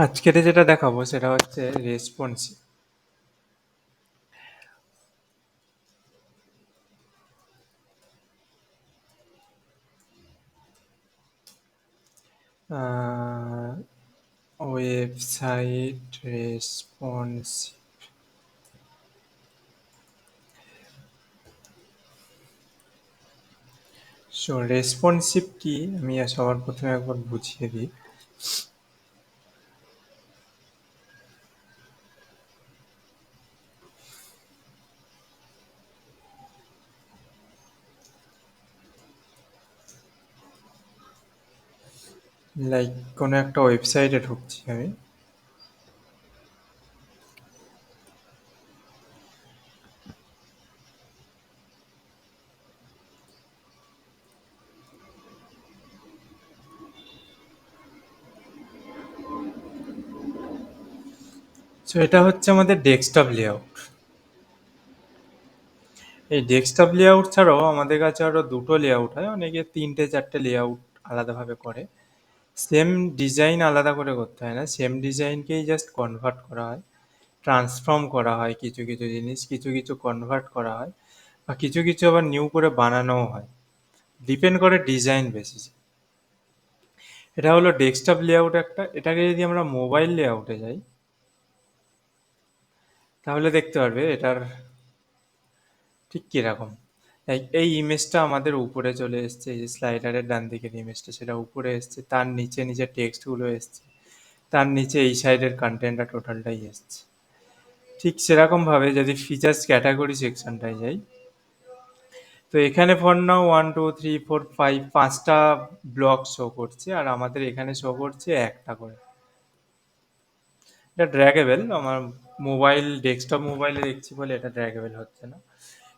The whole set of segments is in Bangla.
আজকের যেটা দেখাবো সেটা হচ্ছে responsive. Website responsive. So responsive কি আমি সবার প্রথমে একবার বুঝিয়ে দিই। লাইক কোনো একটা ওয়েবসাইটে ঢুকছি আমি, সো এটা হচ্ছে আমাদের ডেস্কটপ লেআউট। এই ডেস্কটপ লেআউট ছাড়াও আমাদের কাছে আরও দুটো লেআউট হয়, অনেকে তিনটে চারটে লেআউট আলাদাভাবে করে। সেম ডিজাইন আলাদা করে করতে হয় না, সেম ডিজাইনকেই জাস্ট কনভার্ট করা হয়, ট্রান্সফর্ম করা হয় কিছু কিছু জিনিস, কিছু কিছু কনভার্ট করা হয়, বা কিছু কিছু আবার নিউ করে বানানোও হয়, ডিপেন্ড করে ডিজাইন বেসিসে। এটা হলো ডেস্কটপ লেআউট একটা। এটাকে যদি আমরা মোবাইল লেআউটে যাই তাহলে দেখতে পারবে এটার ঠিক কীরকম। এই ইমেজটা আমাদের উপরে চলে এসছে, এই যে স্লাইডারের ডান দিকের ইমেজটা সেটা উপরে এসছে, তার নিচে নিচে টেক্সটগুলো এসছে, তার নিচে এই সাইডের কন্টেন্টটা টোটালটাই এসছে। ঠিক সেরকমভাবে যদি ফিচার্স ক্যাটাগরি সেকশনটায় যাই, তো এখানে ফর নাও 1 2 3 4 5 পাঁচটা ব্লক শো করছে, আর আমাদের এখানে শো করছে একটা করে। এটা ড্র্যাগেবল, আমার মোবাইল ডেস্কটপ মোবাইলে দেখছি বলে এটা ড্র্যাগেবল হচ্ছে না।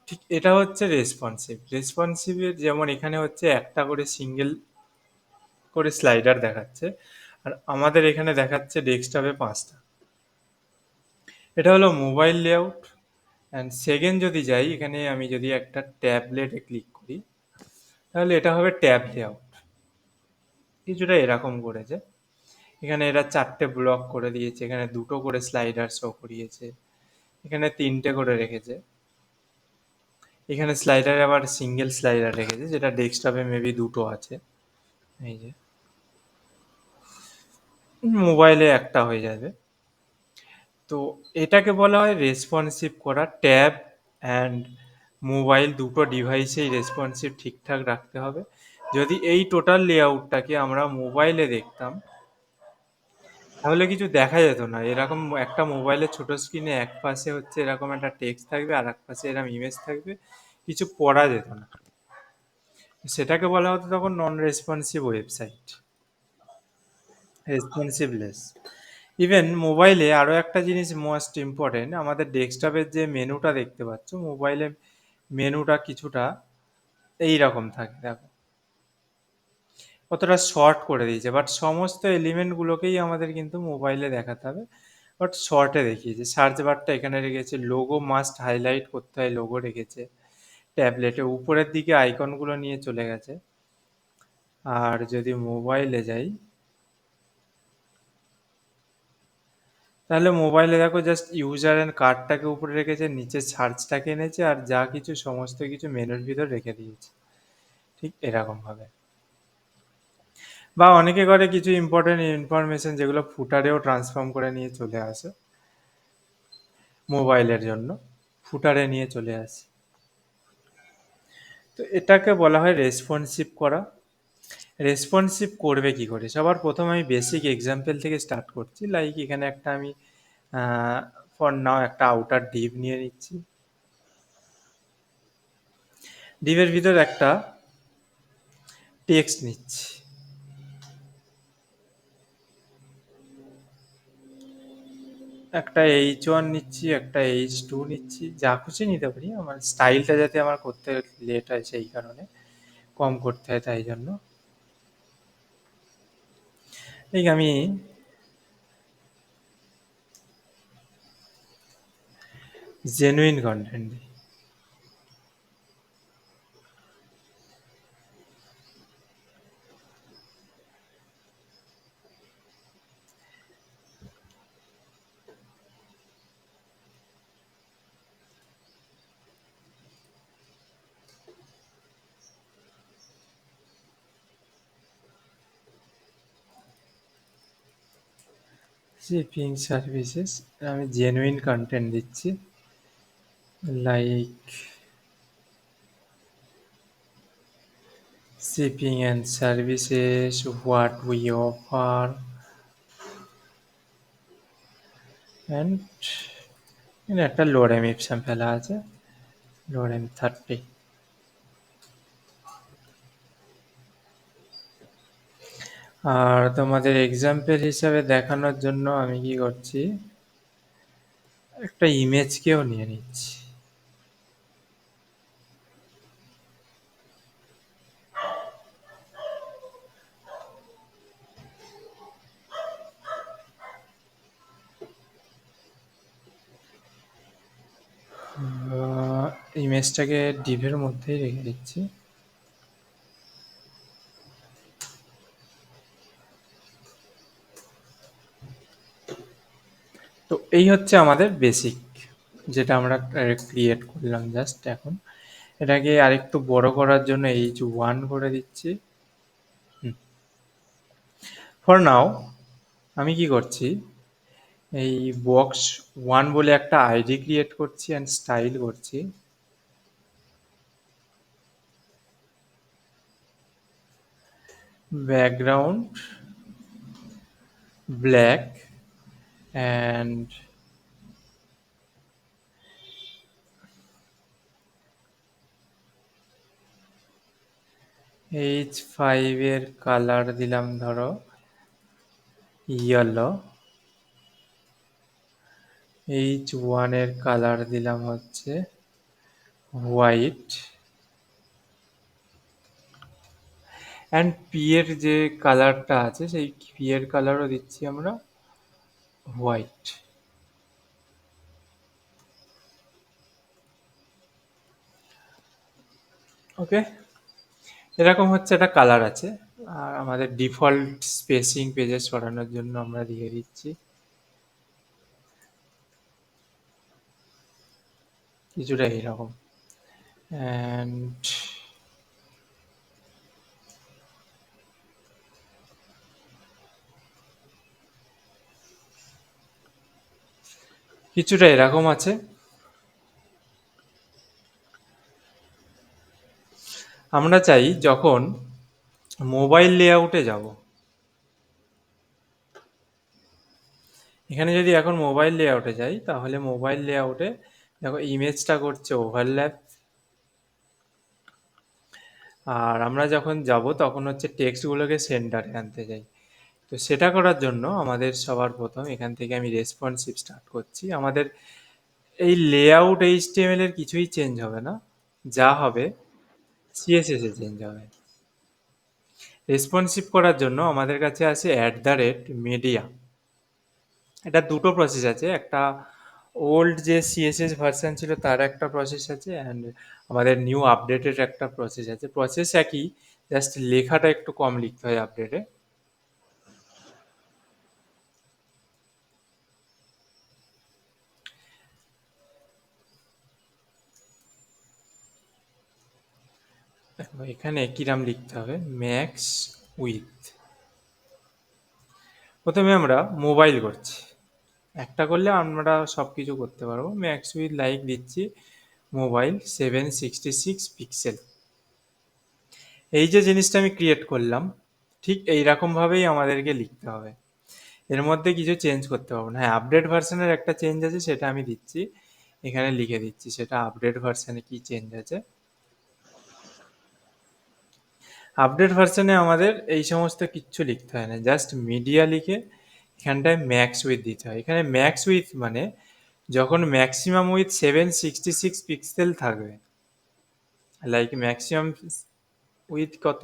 ঠিক এটা হচ্ছে রেসপন্সিভ। রেসপন্সিভের যেমন এখানে হচ্ছে একটা করে সিঙ্গেল করে স্লাইডার দেখাচ্ছে, আর আমাদের এখানে দেখাচ্ছে ডেস্কটপে পাঁচটা। এটা হলো মোবাইল লেআউট। অ্যান্ড সেকেন্ড যদি যাই, এখানে আমি যদি একটা ট্যাবলেটে ক্লিক করি তাহলে এটা হবে ট্যাব লেআউট। কিছুটা এরকম করেছে, এখানে এরা চারটে ব্লক করে দিয়েছে, এখানে দুটো করে স্লাইডার শো করিয়েছে, এখানে তিনটে করে রেখেছে, এখানে স্লাইডারে আবার সিঙ্গেল স্লাইডার রেখেছে, যেটা ডেস্কটপে মেবি দুটো আছে। এই যে মোবাইলে একটা হয়ে যাবে। তো এটাকে বলা হয় রেসপন্সিভ করা। ট্যাব অ্যান্ড মোবাইল দুটো ডিভাইসেই রেসপন্সিভ ঠিকঠাক রাখতে হবে। যদি এই টোটাল লেআউটটাকে আমরা মোবাইলে দেখতাম তাহলে কিছু দেখা যেত না। এরকম একটা মোবাইলের ছোট স্ক্রিনে এক পাশে হচ্ছে এরকম একটা টেক্সট থাকবে, আর এক পাশে এরকম ইমেজ থাকবে, কিছু পড়া যেত না। সেটাকে বলা হতো তখন নন রেসপন্সিভ ওয়েবসাইট, রেসপন্সিভলেস। ইভেন মোবাইলে আরও একটা জিনিস মোস্ট ইম্পর্টেন্ট, আমাদের ডেস্কটপের যে মেনুটা দেখতে পাচ্ছ, মোবাইলে মেনুটা কিছুটা এই রকম থাকে, দেখো কতটা শর্ট করে দিয়েছে, বাট সমস্ত এলিমেন্টগুলোকেই আমাদের কিন্তু মোবাইলে দেখাতে হবে, বাট শর্টে দেখিয়েছে। সার্চ বারটা এখানে রেখেছে, লোগো মাস্ট হাইলাইট করতে হয়, লোগো রেখেছে। ট্যাবলেটে উপরের দিকে আইকনগুলো নিয়ে চলে গেছে। আর যদি মোবাইলে যাই তাহলে মোবাইলে দেখো জাস্ট ইউজার অ্যান্ড কার্ডটাকে উপরে রেখেছে, নিচে সার্চটাকে এনেছে, আর যা কিছু সমস্ত কিছু মেনুর ভিতর রেখে দিয়েছে ঠিক এরকম ভাবে। বা অনেকে করে কিছু ইম্পর্টেন্ট ইনফরমেশন যেগুলো ফুটারেও ট্রান্সফর্ম করে নিয়ে চলে আসে, মোবাইলের জন্য ফুটারে নিয়ে চলে আসে। তো এটাকে বলা হয় রেসপন্সিভ করা। রেসপন্সিভ করবে কি করে, সবার প্রথমে আমি বেসিক এক্সাম্পল থেকে স্টার্ট করছি। লাইক এখানে একটা আমি ফর নাও একটা আউটার ডিভ নিয়ে নিচ্ছি। ডিভের ভিতর একটা টেক্সট নিচ্ছি, একটা H1 নিচ্ছি, একটা H2 নিচ্ছি, যা খুশি নিতে পারি, আমার স্টাইলটা যাতে আমার করতে লেট হয় সেই কারণে, কম করতে হয় তাই জন্য। ঠিক আমি জেনুইন কন্টেন্ট দিই। শিপিং সার্ভিসেস আমি জেনুইন কন্টেন্ট দিচ্ছি, like shipping and services, what we offer, and একটা lorem ipsum ফেলা আছে, lorem 30। আর তোমাদের এক্সাম্পল হিসাবে দেখানোর জন্য আমি কি করছি, একটা ইমেজকেও নিয়ে নিচ্ছি। ইমেজটাকে ডিভের মধ্যেই রেখে দিচ্ছি। তো এই হচ্ছে আমাদের বেসিক, যেটা আমরা ক্রিয়েট করলাম জাস্ট এখন। এটাকে আরেকটু বড় করার জন্য H1 করে দিচ্ছি। ফর নাও আমি কি করছি, এই বক্স 1 বলে একটা আইডি ক্রিয়েট করছি অ্যান্ড স্টাইল করছি। ব্যাকগ্রাউন্ড ব্ল্যাক অ্যান্ড H5 এর কালার দিলাম ধরো ইয়েলো, H1 এর কালার দিলাম হচ্ছে হোয়াইট, অ্যান্ড পি এর যে কালারটা আছে সেই পি এর কালারও দিচ্ছি আমরা হোয়াইট। ওকে, এরকম হচ্ছে একটা কালার আছে। আর আমাদের ডিফল্ট স্পেসিং পেজে সরানোর জন্য আমরা দিয়ে দিচ্ছি কিছুটা এইরকম, অ্যান্ড কিছুটা এরকম আছে। আমরা চাই যখন মোবাইল লেআউটে যাব, এখানে যদি এখন মোবাইল লেআউটে যাই তাহলে মোবাইল লেআউটে দেখো ইমেজটা করছে ওভারল্যাপ, আর আমরা যখন যাব তখন হচ্ছে টেক্সটগুলোকে সেন্টারে আনতে চাই। তো সেটা করার জন্য আমাদের সবার প্রথম এখান থেকে আমি রেসপন্সিভ স্টার্ট করছি। আমাদের এই লেআউট এইচটিএমএল এর কিছুই চেঞ্জ হবে না, যা হবে সিএসএস এ চেঞ্জ হবে। রেসপন্সিভ করার জন্য আমাদের কাছে আছে @media। এটা দুটো প্রসেস আছে, একটা ওল্ড যে সিএসএস ভার্সন ছিল তার একটা প্রসেস আছে, অ্যান্ড আমাদের নিউ আপডেটেড একটা প্রসেস আছে। প্রসেস একই, জাস্ট লেখাটা একটু কম লিখতে হয় আপডেটে। এখানে কিরাম লিখতে হবে, ম্যাক্স উইথ। প্রথমে আমরা মোবাইল করছি, একটা করলে আমরা সব কিছু করতে পারবো। ম্যাক্স উইথ লাইক দিচ্ছি মোবাইল 766 পিক্সেল। এই যে জিনিসটা আমি ক্রিয়েট করলাম ঠিক এইরকমভাবেই আমাদেরকে লিখতে হবে, এর মধ্যে কিছু চেঞ্জ করতে পারবো না। হ্যাঁ, আপডেট ভার্সনের একটা চেঞ্জ আছে, সেটা আমি দিচ্ছি, এখানে লিখে দিচ্ছি সেটা আপডেট ভার্সনে কি চেঞ্জ আছে। আপডেট ভার্সনে আমাদের এই সমস্ত কিচ্ছু লিখতে হয় না, জাস্ট মিডিয়া লিখে এখানটায় ম্যাক্স উইথ দিতে হয়। এখানে ম্যাক্স উইথ মানে যখন ম্যাক্সিমাম উইথ 766 পিক্সেল থাকবে, লাইক ম্যাক্সিমাম উইথ কত,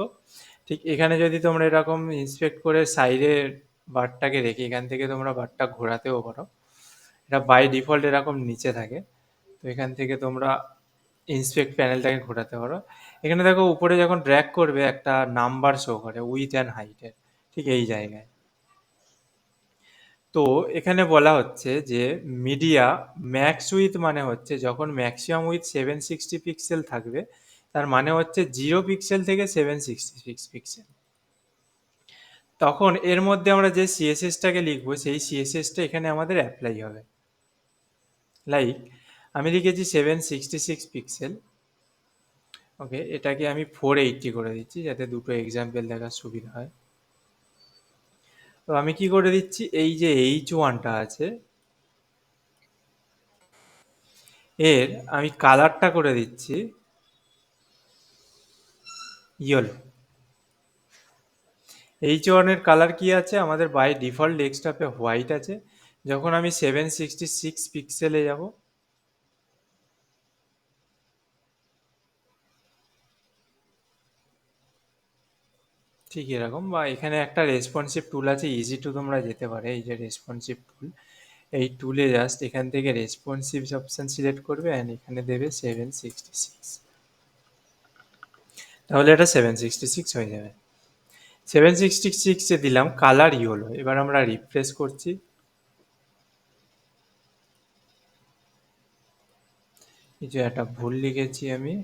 ঠিক এখানে যদি তোমরা এরকম ইন্সপেক্ট করে সাইডে বারটাকে রেখে এখান থেকে তোমরা বারটা ঘোরাতেও পারো, এটা বাই ডিফল্ট এরকম নিচে থাকে। তো এখান থেকে তোমরা ইন্সপেক্ট প্যানেলটাকে ঘোরাতে পারো। এখানে দেখো উপরে যখন ড্র্যাগ করবে একটা নাম্বার শো করে উইথ অ্যান্ড হাইটের, ঠিক এই জায়গায়। তো এখানে বলা হচ্ছে যে মিডিয়া ম্যাক্স উইথ মানে হচ্ছে যখন ম্যাক্সিমাম উইথ 760 পিক্সেল থাকবে, তার মানে হচ্ছে 0 পিক্সেল থেকে 766 পিক্সেল। তখন এর মধ্যে আমরা যে সিএসএসটাকে লিখবো সেই সিএসএসটা এখানে আমাদের অ্যাপ্লাই হবে। লাইক আমি লিখেছি 766 পিক্সেল, ওকে, এটাকে আমি 480 করে দিচ্ছি যাতে দুটো এক্সাম্পল দেখার সুবিধা হয়। তো আমি কি করে দিচ্ছি, এই যে H1টা আছে এর আমি কালারটা করে দিচ্ছি ইয়েলো। H1 এর কালার কি আছে আমাদের বাই ডিফল্ট ডেস্কটপে হোয়াইট আছে। যখন আমি 766 পিক্সেলে যাব, ঠিক এরকম, বা এখানে একটা রেসপন্সিভ টুল আছে, ইজি টু তোমরা যেতে পারে, এই যে রেসপন্সিভ টুল, এই টুলে জাস্ট এখান থেকে রেসপন্সিভ অপশন সিলেক্ট করবে অ্যান্ড এখানে দেবে 766, তাহলে এটা 766 হয়ে যাবে। 766 এ দিলাম কালার ইয়েলো। এবার আমরা রিফ্রেশ করছি, কিছু একটা ভুল লিখেছি আমি,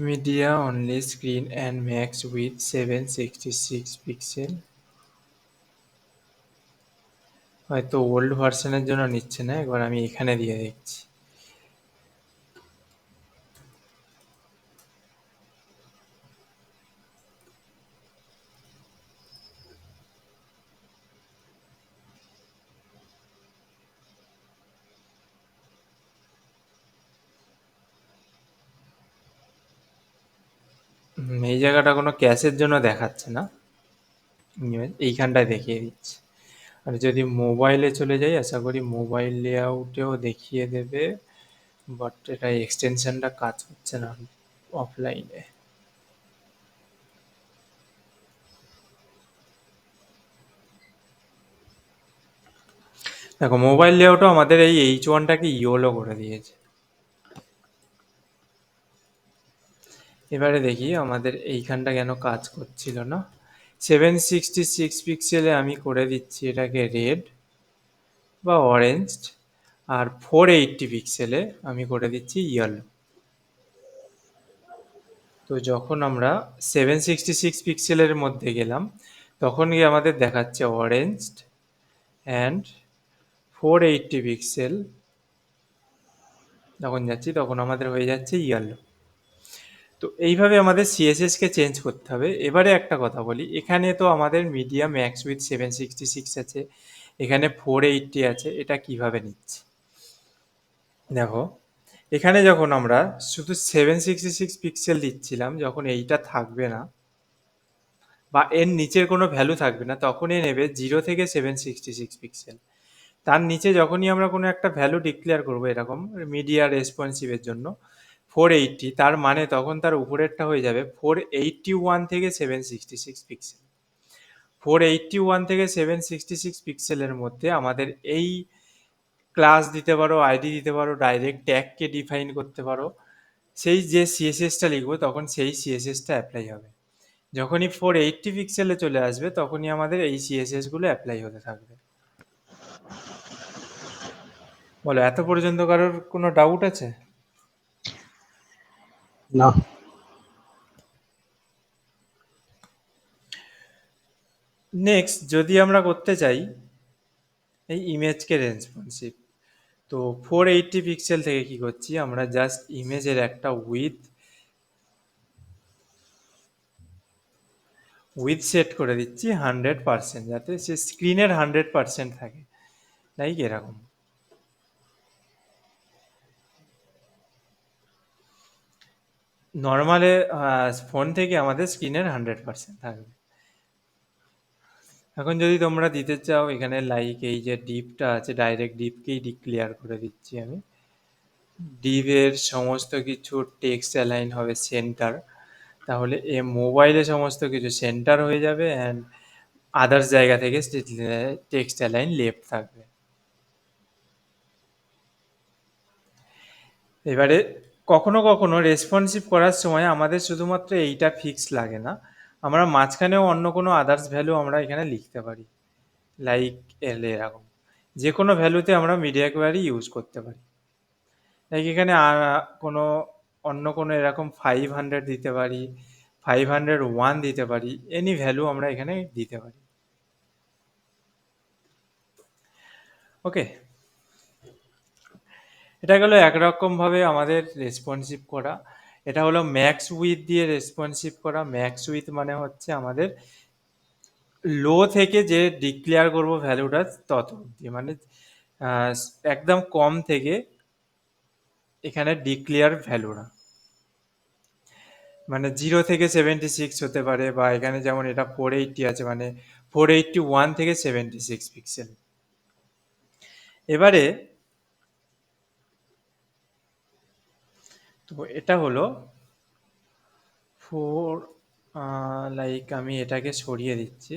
media only screen and max with 766 pixel. হয়তো ওল্ড ভার্সনের জন্য নিচ্ছে না, একবার আমি এখানে দিয়ে দেখছি। এই জায়গাটা কোনো ক্যাশের জন্য দেখাচ্ছে না, এইখানটায় দেখিয়ে দিচ্ছে। আর যদি মোবাইলে চলে যাই, আশা করি মোবাইল লেআউটেও দেখিয়ে দেবে, বাট এটা এক্সটেনশনটা কাজ হচ্ছে না অফলাইনে। দেখো মোবাইল লেআউটও আমাদের এই H1টাকে ইয়েলো করে দিয়েছে। এবারে দেখি আমাদের এইখানটা কেন কাজ করছিল না। 766 পিক্সেলে আমি করে দিচ্ছি এটাকে রেড বা অরেঞ্জ, আর 480 পিক্সেলে আমি করে দিচ্ছি ইয়েলো। তো যখন আমরা 766 পিক্সেলের মধ্যে গেলাম তখন গিয়ে আমাদের দেখাচ্ছে অরেঞ্জ, অ্যান্ড 480 পিক্সেল যখন যাচ্ছি তখন আমাদের হয়ে যাচ্ছে ইয়েলো। তো এইভাবে আমাদের সিএসএসকে চেঞ্জ করতে হবে। এবারে একটা কথা বলি, এখানে তো আমাদের মিডিয়া ম্যাক্স উইথ 766 আছে, এখানে 480 আছে, এটা কিভাবে নিচ্ছে দেখো। এখানে যখন আমরা শুধু 766 পিক্সেল দিচ্ছিলাম, যখন এইটা থাকবে না বা এর নিচের কোনো ভ্যালু থাকবে না, তখনই নেবে 0 থেকে 766 পিক্সেল। তার নিচে যখনই আমরা কোনো একটা ভ্যালু ডিক্লেয়ার করবো এরকম মিডিয়া রেসপন্সিভের জন্য 480, তার মানে তখন তার উপরেরটা হয়ে যাবে 481 থেকে 766 পিক্সেল। 481 থেকে 766 পিক্সেলের মধ্যে আমাদের এই ক্লাস দিতে পারো, আইডি দিতে পারো, ডাইরেক্ট ট্যাগকে ডিফাইন করতে পারো, সেই যে সিএসএসটা লিখবো তখন সেই সিএসএসটা অ্যাপ্লাই হবে। যখনই 480 পিক্সেলে চলে আসবে তখনই আমাদের এই সিএসএস গুলো অ্যাপ্লাই হতে থাকবে। বলো, এত পর্যন্ত কারোর কোনো ডাউট আছে? না। নেক্সট যদি আমরা করতে চাই এই ইমেজকে রেসপন্সিভ, তো 480 পিক্সেল থেকে কি করছি আমরা, জাস্ট ইমেজের একটা উইথ সেট করে দিচ্ছি 100%, যাতে সে স্ক্রিনের 100% থাকে, লাইক এরকম। নর্মালে ফোন থেকে আমাদের স্ক্রিনের 100% থাকবে। এখন যদি তোমরা দিতে চাও এখানে লাইক এই যে ডিপটা আছে, ডাইরেক্ট ডিপকেই ডিক্লেয়ার করে দিচ্ছি আমি। ডিপের সমস্ত কিছু টেক্সট অ্যালাইন হবে সেন্টার, তাহলে এ মোবাইলে সমস্ত কিছু সেন্টার হয়ে যাবে অ্যান্ড আদার্স জায়গা থেকে টেক্সট অ্যালাইন লেফট থাকবে। এবারে কখনো কখনো রেসপন্সিভ করার সময় আমাদের শুধুমাত্র এইটা ফিক্স লাগে না, আমরা মাঝখানেও অন্য কোনো আদার্স ভ্যালু আমরা এখানে লিখতে পারি, লাইক এরকম যে কোনো ভ্যালুতে আমরা মিডিয়া কোয়ারি ইউজ করতে পারি। লাইক এখানে কোনো অন্য কোনো এরকম 500 দিতে পারি, 501 দিতে পারি, এনি ভ্যালু আমরা এখানে দিতে পারি। ওকে, এটা গেল একরকম ভাবে আমাদের রেসপন্সিভ করা। এটা হলো ম্যাক্স উইথ দিয়ে রেসপন্সিভ করা। ম্যাক্স উইথ মানে হচ্ছে আমাদের লো থেকে যে ডিক্লেয়ার করব ভ্যালুটা তত অব্দি, মানে আহ, একদম কম থেকে এখানে ডিক্লেয়ার ভ্যালুটা, মানে 0 থেকে 76 হতে পারে, বা এখানে যেমন এটা 480 আছে, মানে 481 থেকে 76 পিক্সেল। এবারে তো এটা হলো ফোর, লাইক আমি এটাকে সরিয়ে দিচ্ছি,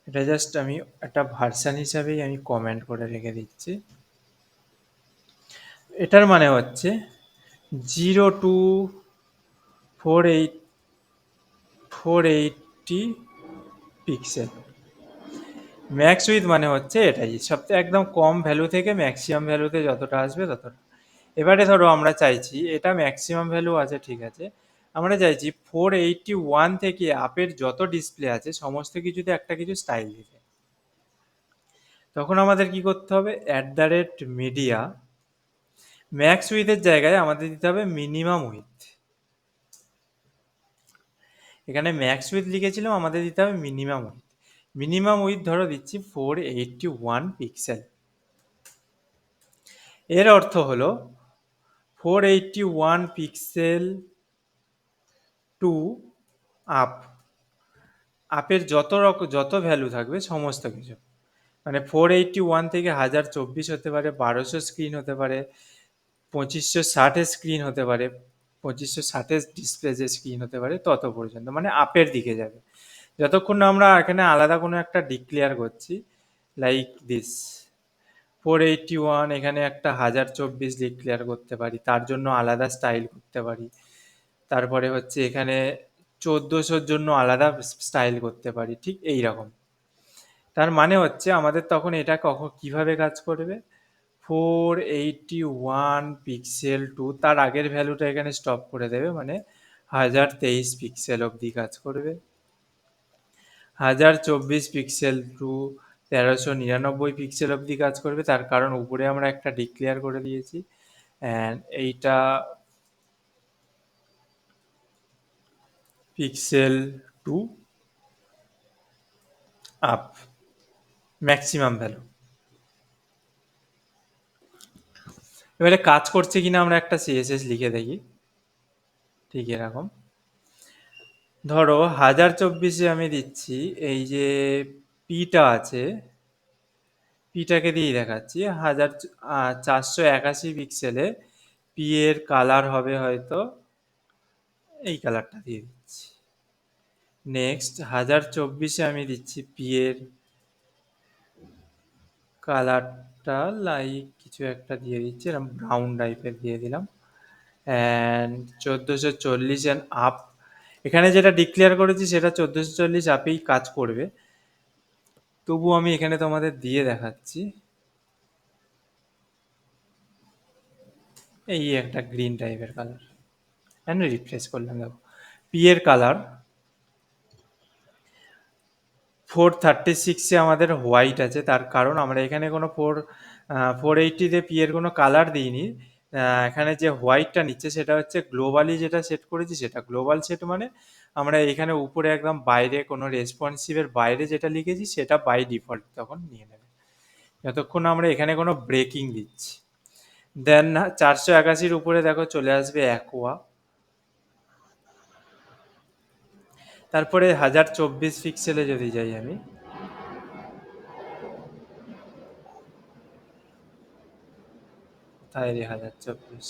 এটা জাস্ট আমি একটা ভার্সান হিসাবেই আমি কমেন্ট করে রেখে দিচ্ছি। এটার মানে হচ্ছে 0 to 480 পিক্সেল। ম্যাক্স উইথ মানে হচ্ছে এটাই, সবথেকে একদম কম ভ্যালু থেকে ম্যাক্সিমাম ভ্যালুতে যতটা আসবে ততটা। এবারে ধরো আমরা চাইছি, এটা ম্যাক্সিমাম ভ্যালু আছে ঠিক আছে, আমরা চাইছি 481 থেকে আপের যত ডিসপ্লে আছে সমস্ত কিছুতে একটা কিছু স্টাইল দিতে। তখন আমাদের কি করতে হবে, @media ম্যাক্স উইথের জায়গায় আমাদের দিতে হবে মিনিমাম উইথ। এখানে ম্যাক্স উইথ লিখেছিলাম, আমাদের দিতে হবে মিনিমাম উইথ। মিনিমাম উইথ ধরো দিচ্ছি 481 পিক্সেল। এর অর্থ হলো 481 পিক্সেল টু আপ, আপের যত ভ্যালু থাকবে সমস্ত কিছু, মানে 481 থেকে 1024 হতে পারে, 1200 স্ক্রিন হতে পারে, 2560 স্ক্রিন হতে পারে, 2560 ডিসপ্লে যে স্ক্রিন হতে পারে তত পর্যন্ত, মানে আপের দিকে যাবে। যতক্ষণ না আমরা এখানে আলাদা কোনো একটা ডিক্লেয়ার করছি, লাইক দিস 481, এখানে একটা 1024 ডিক্লেয়ার করতে পারি, তার জন্য আলাদা স্টাইল করতে পারি। তারপরে হচ্ছে এখানে 1400-র জন্য আলাদা স্টাইল করতে পারি, ঠিক এই রকম। তার মানে হচ্ছে আমাদের তখন এটা কখন কিভাবে কাজ করবে, 481 পিক্সেল টু তার আগের ভ্যালুটা এখানে স্টপ করে দেবে, মানে 1023 পিক্সেল অবধি কাজ করবে। 1024 পিক্সেল টু 1399 পিক্সেল অবধি কাজ করবে, তার কারণ উপরে আমরা একটা ডিক্লেয়ার করে দিয়েছি। অ্যান্ড এইটা pixel to up, maximum value. এবারে কাজ করছে কিনা আমরা একটা সিএসএস লিখে দেখি, ঠিক এরকম। ধরো 1024-এ আমি দিচ্ছি এই যে পিটা আছে, পিটাকে দিয়ে দেখাচ্ছি 1481 পিক্সেলে। পি এর কালার হবে হয়তো এই কালারটা দিয়ে দিচ্ছি। নেক্সট 1024-এ আমি দিচ্ছি পি এর কালারটা লাইক কিছু একটা দিয়ে দিচ্ছি, এরকম ব্রাউন টাইপের দিয়ে দিলাম। অ্যান্ড 1440 অ্যান্ড আপ, এখানে যেটা ডিক্লেয়ার করেছি সেটা 1440 আপেই কাজ করবে, তবু আমি এখানে তোমাদের দিয়ে দেখাচ্ছি। এই একটা গ্রিন টাইপের কালার, অ্যান্ড রিফ্রেশ করলাম, দেখো পি এর কালার 436-এ আমাদের হোয়াইট আছে, তার কারণ আমরা এখানে কোনো 480-তে পি এর কোনো কালার দিইনি। এখানে যে হোয়াইটটা নিচ্ছে সেটা হচ্ছে গ্লোবালি যেটা সেট করেছি, সেটা গ্লোবাল সেট, মানে আমরা এখানে উপরে একদম বাইরে কোনো রেসপন্সিভের বাইরে যেটা লিখেছি সেটা বাই ডিফল্ট তখন নিয়ে নেবে, যতক্ষণ আমরা এখানে কোনো ব্রেকিং দিচ্ছি। দেন 481-র উপরে দেখো চলে আসবে অ্যাকোয়া, তারপরে 1024 পিক্সেলে যদি যাই আমি, কোথায় রে 1024,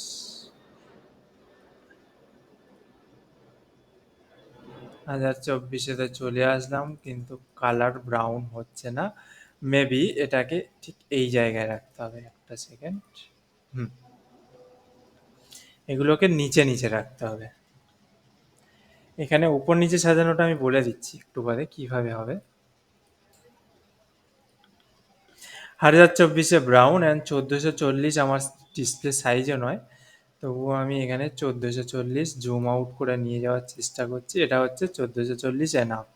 1024-এতে চলে আসলাম, কিন্তু কালার ব্রাউন হচ্ছে না। মেবি এটাকে ঠিক এই জায়গায় রাখতে হবে, একটা সেকেন্ড। হুম, এগুলোকে নিচে নিচে রাখতে হবে। এখানে উপর নিচে সাজানোটা আমি বলে দিচ্ছি একটু বাদে কিভাবে হবে। 1024-এ ব্রাউন অ্যান্ড 1440 আমার ডিসপ্লে সাইজও নয়, তবুও আমি এখানে 1440 জুম আউট করে নিয়ে যাওয়ার চেষ্টা করছি। এটা হচ্ছে 1440 এনাফ।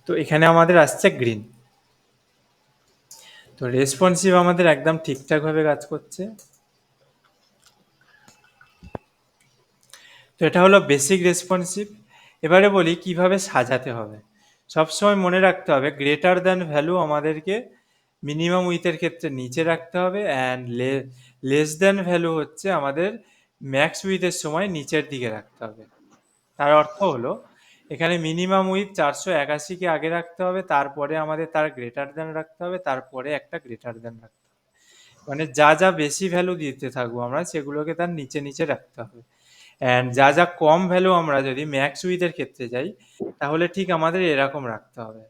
তো এখানে আমাদের আসছে গ্রিন। তো রেসপন্সিভ আমাদের একদম ঠিকঠাকভাবে কাজ করছে। তো এটা হলো বেসিক রেসপন্সিভ। এবারে বলি কিভাবে সাজাতে হবে। সবসময় মনে রাখতে হবে গ্রেটার দ্যান ভ্যালু আমাদেরকে মিনিমাম উইথের ক্ষেত্রে নিচে রাখতে হবে, অ্যান্ড লেস দ্যান ভ্যালু হচ্ছে আমাদের ম্যাক্স উইথের সময় নিচের দিকে রাখতে হবে। তার অর্থ হলো এখানে মিনিমাম উইথ 481-কে আগে রাখতে হবে, তারপরে আমাদের তার গ্রেটার দ্যান রাখতে হবে, তারপরে একটা গ্রেটার দ্যান রাখতে হবে। মানে যা যা বেশি ভ্যালু দিতে থাকবো আমরা সেগুলোকে তার নিচে নিচে রাখতে হবে। অ্যান্ড যা যা কম ভ্যালু আমরা যদি ম্যাক্স উইথের ক্ষেত্রে যাই তাহলে ঠিক আমাদের এরকম রাখতে হবে।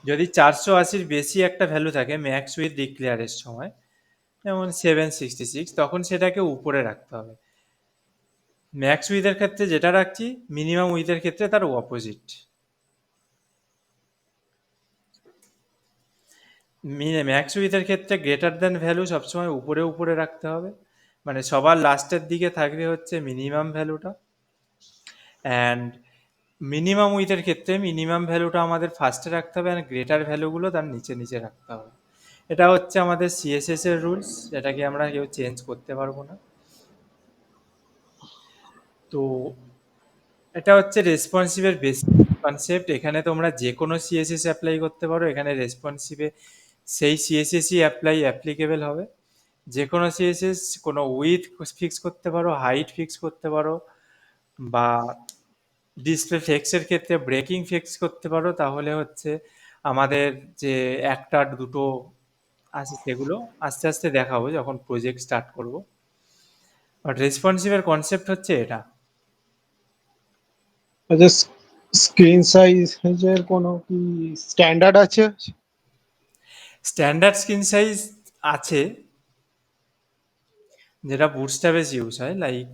যদি 480-র বেশি একটা ভ্যালু থাকে ম্যাক্স উইথ ডিক্লেয়ারের সময়, যেমন 766, তখন সেটাকে উপরে রাখতে হবে। ম্যাক্স উইথের ক্ষেত্রে যেটা রাখছি মিনিমাম উইথের ক্ষেত্রে তার অপোজিট। ম্যাক্স উইথের ক্ষেত্রে গ্রেটার দ্যান ভ্যালু সবসময় উপরে উপরে রাখতে হবে, মানে সবার লাস্টের দিকে থাকবে হচ্ছে মিনিমাম ভ্যালুটা। অ্যান্ড মিনিমাম উইথের ক্ষেত্রে মিনিমাম ভ্যালুটা আমাদের ফার্স্টে রাখতে হবে, অ্যান্ড গ্রেটার ভ্যালুগুলো তার নিচে নিচে রাখতে হবে। এটা হচ্ছে আমাদের সিএসএস এর রুলস, এটাকে আমরা কেউ চেঞ্জ করতে পারবো না। তো এটা হচ্ছে রেসপন্সিভের বেসিক কনসেপ্ট। এখানে তোমরা যে কোনো সিএসএস অ্যাপ্লাই করতে পারো, এখানে রেসপন্সিভে সেই সিএসএসই অ্যাপ্লিকেবল হবে। যে কোনো সিএসএস কোনো উইথ ফিক্স করতে পারো, হাইট ফিক্স করতে পারো, বা ডিসপ্লে ফ্লেক্সের ক্ষেত্রে ব্রেকিং ফিক্স করতে পারো। তাহলে হচ্ছে আমাদের যে একটা দুটো আছে সেগুলো আস্তে আস্তে দেখাবো যখন প্রজেক্ট স্টার্ট করব। বাট রেসপন্সিভের কনসেপ্ট হচ্ছে এটা। আচ্ছা, স্ক্রিন সাইজের কোনো কি স্ট্যান্ডার্ড আছে? স্ট্যান্ডার্ড স্ক্রিন সাইজ আছে, যেটা বুটস্ট্র্যাপে ইউজ হয়, লাইক